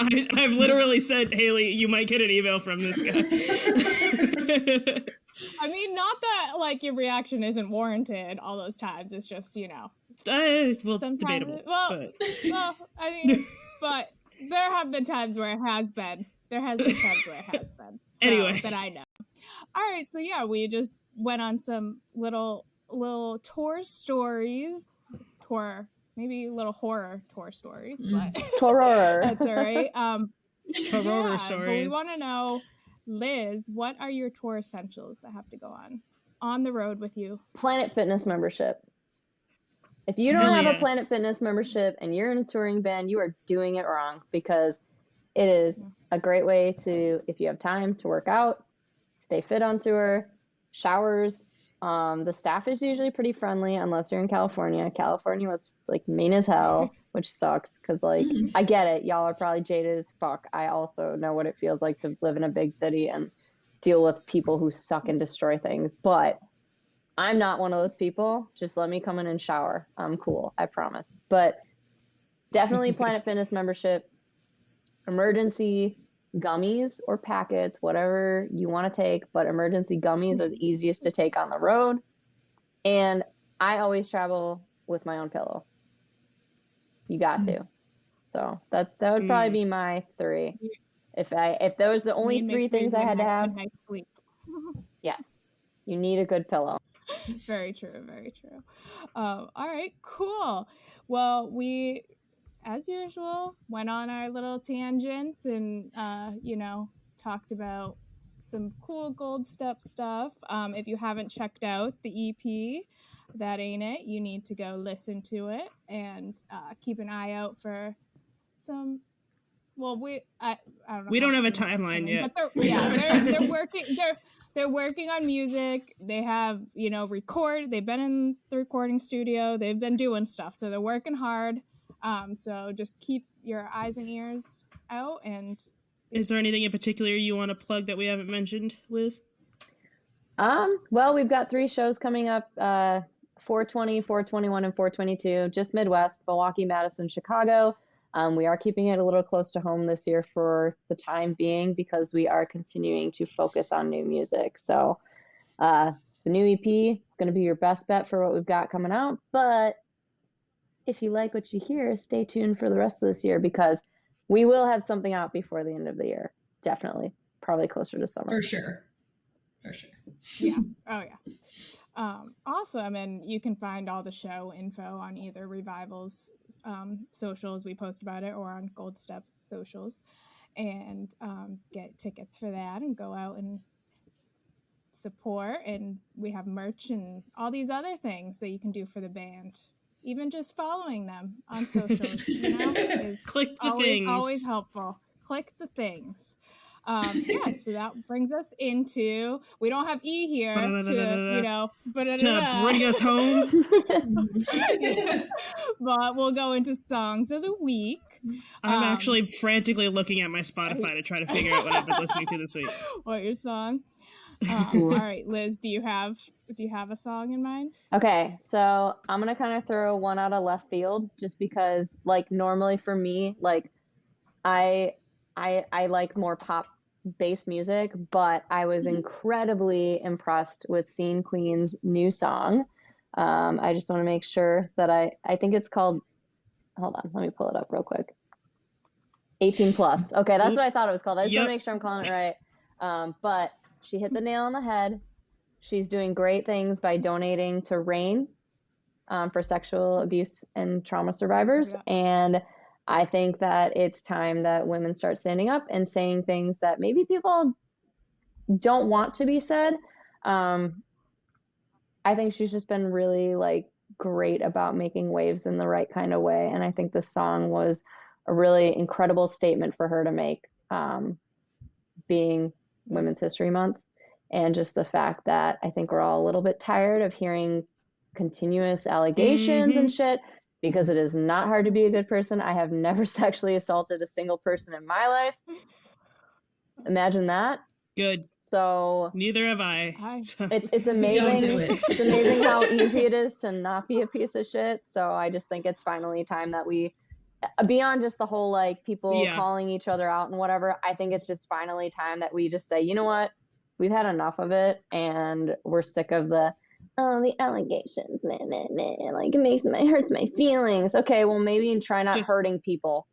I've literally said, "Haley, you might get an email from this guy." I mean, not that your reaction isn't warranted all those times. It's just debatable. I mean, but there have been times where it has been. There has been times where it has been. So, anyway, that I know. All right, so yeah, we just went on some little tour stories, maybe little horror tour stories, but horror. That's all right. Horror stories. But we want to know, Liz, what are your tour essentials that have to go on the road with you? Planet Fitness membership. If you don't have a Planet Fitness membership and you're in a touring band, you are doing it wrong, because it is a great way to, if you have time, to work out, stay fit on tour, showers. The staff is usually pretty friendly unless you're in California. California was mean as hell, which sucks because I get it. Y'all are probably jaded as fuck. I also know what it feels like to live in a big city and deal with people who suck and destroy things. But I'm not one of those people. Just let me come in and shower. I'm cool. I promise. But definitely Planet Fitness membership, emergency gummies or packets, whatever you want to take, but emergency gummies are the easiest to take on the road. And I always travel with my own pillow. You got to. So that would probably be my 3. If those the only 3 things I had to have. Night's sleep. Yes, you need a good pillow. Very true. Very true. All right, cool. Well, we, as usual, went on our little tangents and, talked about some cool Gold Step stuff. If you haven't checked out the EP, That Ain't It, you need to go listen to it and keep an eye out for some. Well, I don't know. We don't have a timeline yet. But they're working. They're working on music. They have, they've been in the recording studio. They've been doing stuff. So they're working hard. So just keep your eyes and ears out. And is there anything in particular you want to plug that we haven't mentioned, Liz? Well, we've got 3 shows coming up, 420, 421, and 422, just Midwest, Milwaukee, Madison, Chicago. We are keeping it a little close to home this year for the time being because we are continuing to focus on new music. So the new EP is going to be your best bet for what we've got coming out. But if you like what you hear, stay tuned for the rest of this year because we will have something out before the end of the year. Definitely. Probably closer to summer. For sure. Yeah. Oh, yeah. Awesome. And you can find all the show info on either Revival's socials, we post about it, or on Gold Steps socials, and get tickets for that and go out and support. And we have merch and all these other things that you can do for the band. Even just following them on socials, is click the things. Always helpful. Click the things. So that brings us into, we don't have E here to bring us home. But we'll go into songs of the week. I'm actually frantically looking at my Spotify to try to figure out what I've been listening to this week. What your song? All right, Liz, do you have a song in mind? Okay, so I'm gonna kind of throw one out of left field just because, like, normally for me, like, I like more pop-based music, but I was incredibly impressed with Scene Queen's new song. I just want to make sure that I think it's called, hold on, let me pull it up real quick. 18 Plus. Okay, that's what I thought it was called. I just want to make sure I'm calling it right. But she hit the nail on the head. She's doing great things by donating to RAIN for sexual abuse and trauma survivors. Yeah. And I think that it's time that women start standing up and saying things that maybe people don't want to be said. I think she's just been really, like, great about making waves in the right kind of way. And I think this song was a really incredible statement for her to make, being Women's History Month. And just the fact that I think we're all a little bit tired of hearing continuous allegations and shit, because it is not hard to be a good person. I have never sexually assaulted a single person in my life. Imagine that. Good. So neither have I. It's amazing. Don't do it. It's amazing how easy it is to not be a piece of shit. So I just think it's finally time that we, beyond just the whole, like, people calling each other out and whatever, I think it's just finally time that we just say, you know what? We've had enough of it, and we're sick of the allegations, like, it hurts my feelings. Okay, well, maybe try not hurting people.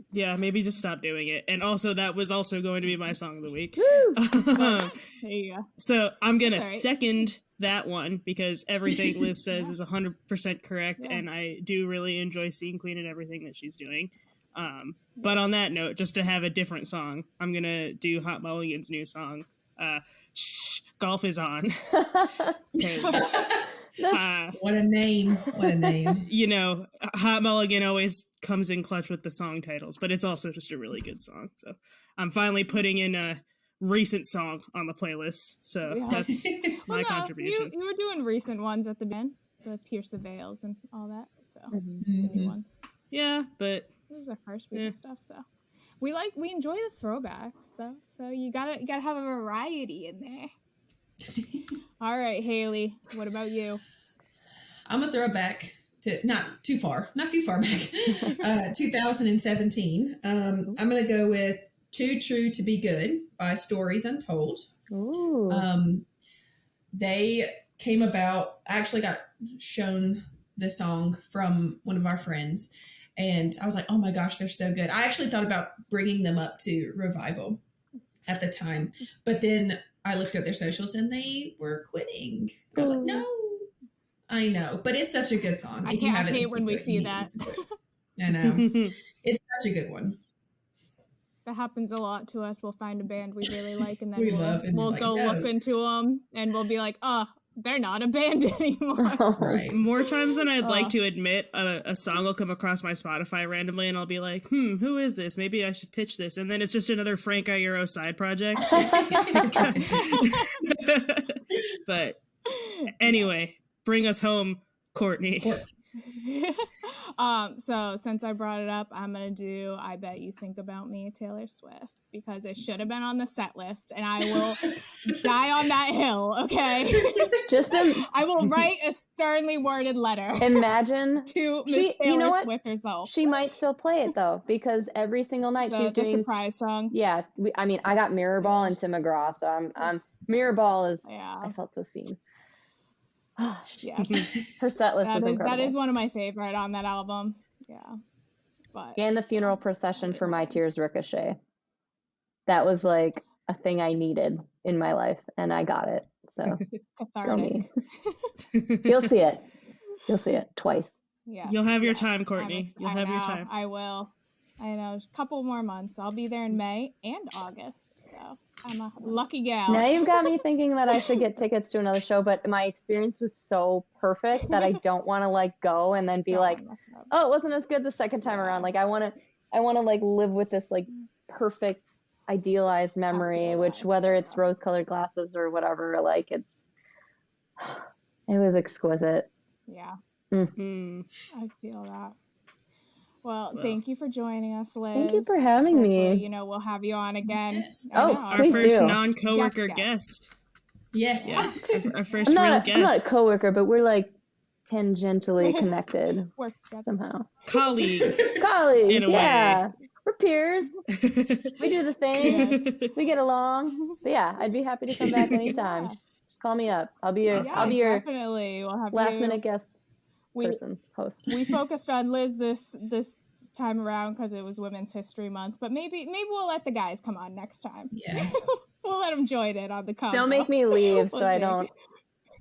Yeah, maybe just stop doing it. And also, that was also going to be my song of the week. There you go. So I'm going to second that one because everything Liz says is 100% correct, and I do really enjoy Scene Queen and everything that she's doing. But on that note, just to have a different song, I'm going to do Hot Mulligan's new song, Shh, Golf is On. What a name. What a name. You know, Hot Mulligan always comes in clutch with the song titles, but it's also just a really good song. So I'm finally putting in a recent song on the playlist. So that's my contribution. You were doing recent ones at the band, the Pierce the Veils and all that. So the new ones. Yeah, but this is our first week and stuff, so we enjoy the throwbacks though. So you gotta have a variety in there. All right, Haley, what about you? I'm a throwback to not too far back, 2017. I'm gonna go with Too True to Be Good by Stories Untold. Ooh. They came about, I actually got shown the song from one of our friends, And I was like, oh my gosh, they're so good. I actually thought about bringing them up to Revival at the time, but then I looked at their socials and they were quitting. I was like, no, I know, but it's such a good song. I If you haven't hate listened when we to it, see you need to that. listen to it. I know. It's such a good one. That happens a lot to us. We'll find a band we really like, and then We love, and we'll you're go like, no. look into them, and we'll be like, oh, they're not a band anymore. Right. More times than I'd like to admit, a song will come across my Spotify randomly, and I'll be like, who is this? Maybe I should pitch this. And then it's just another Frank Iero side project. But anyway, bring us home, Courtney. So since I brought it up, I'm gonna do I Bet You Think About Me, Taylor Swift, because it should have been on the set list, and I will die on that hill, okay? I will write a sternly worded letter. Imagine to Miss Taylor Swift herself. She might still play it though, because every single night she's doing the surprise song. Yeah, I got Mirror Ball and Tim McGraw, so I'm Mirror Ball is. Yeah. I felt so seen. Yes. Her set list is incredible. That is one of my favorite on that album. Yeah. But and the funeral procession for My Tears Ricochet. That was like a thing I needed in my life, and I got it. So go me. You'll see it. You'll see it twice. Yeah. You'll have your time, Courtney. You'll have your time. I will. I know. A couple more months. I'll be there in May and August. So I'm a lucky gal. Now you've got me thinking that I should get tickets to another show, but my experience was so perfect that I don't want to like go and then be like, oh, it wasn't as good the second time around. Like I want to like live with this like perfect idealized memory, which whether it's rose-colored glasses or whatever, like it was exquisite. Yeah. Mm. I feel that. Well, thank you for joining us, Liz. Thank you for having me. You know, we'll have you on again. Yes. Our first non-coworker guest. Yes. Yeah. Our first real guest. I'm not a coworker, but we're like tangentially connected somehow. Colleagues. Colleagues, yeah. We're peers. We do the thing. Yeah. We get along. But yeah, I'd be happy to come back anytime. Yeah. Just call me up. I'll be your definitely. We'll have last minute guest. Host. We focused on Liz this time around because it was Women's History Month, but maybe we'll let the guys come on next time. Yeah, we'll let them join in on the convo. Don't make me leave so I don't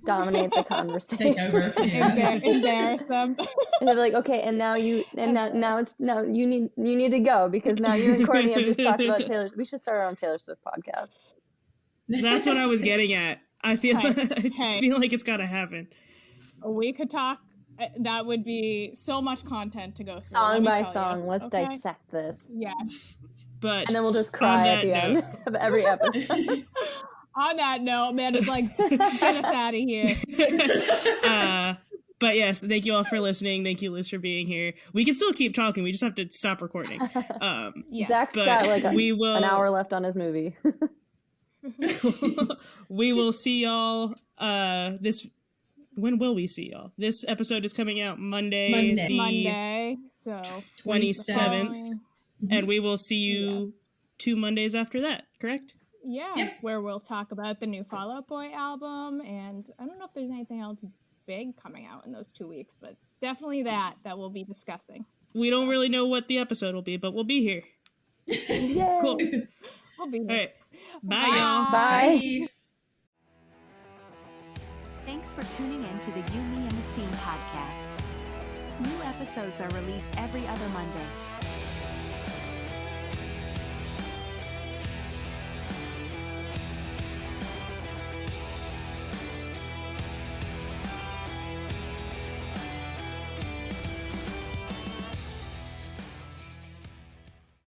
dominate the conversation. Take over. Yeah. Embarrass them. And they're like, okay, and now you need to go because now you and Courtney have just talked about Taylor. We should start our own Taylor Swift podcast. That's what I was getting at. I feel like it's got to happen. We could talk. That would be so much content to go through. Song by song. Let's dissect this. Yes. And then we'll just cry at the end of every episode. On that note, Amanda's like, get us out of here. But yes, thank you all for listening. Thank you, Liz, for being here. We can still keep talking. We just have to stop recording. Zach's got like an hour left on his movie. We will see y'all when will we see y'all? This episode is coming out Monday, so 27th. And we will see you 2 Mondays after that, correct? Yeah, where we'll talk about the new Fall Out Boy album, and I don't know if there's anything else big coming out in those 2 weeks, but definitely that we'll be discussing. We don't really know what the episode will be, but we'll be here. Cool. We'll be here. All right. Bye, y'all. Bye. Thanks for tuning in to the You, Me, and the Scene podcast. New episodes are released every other Monday.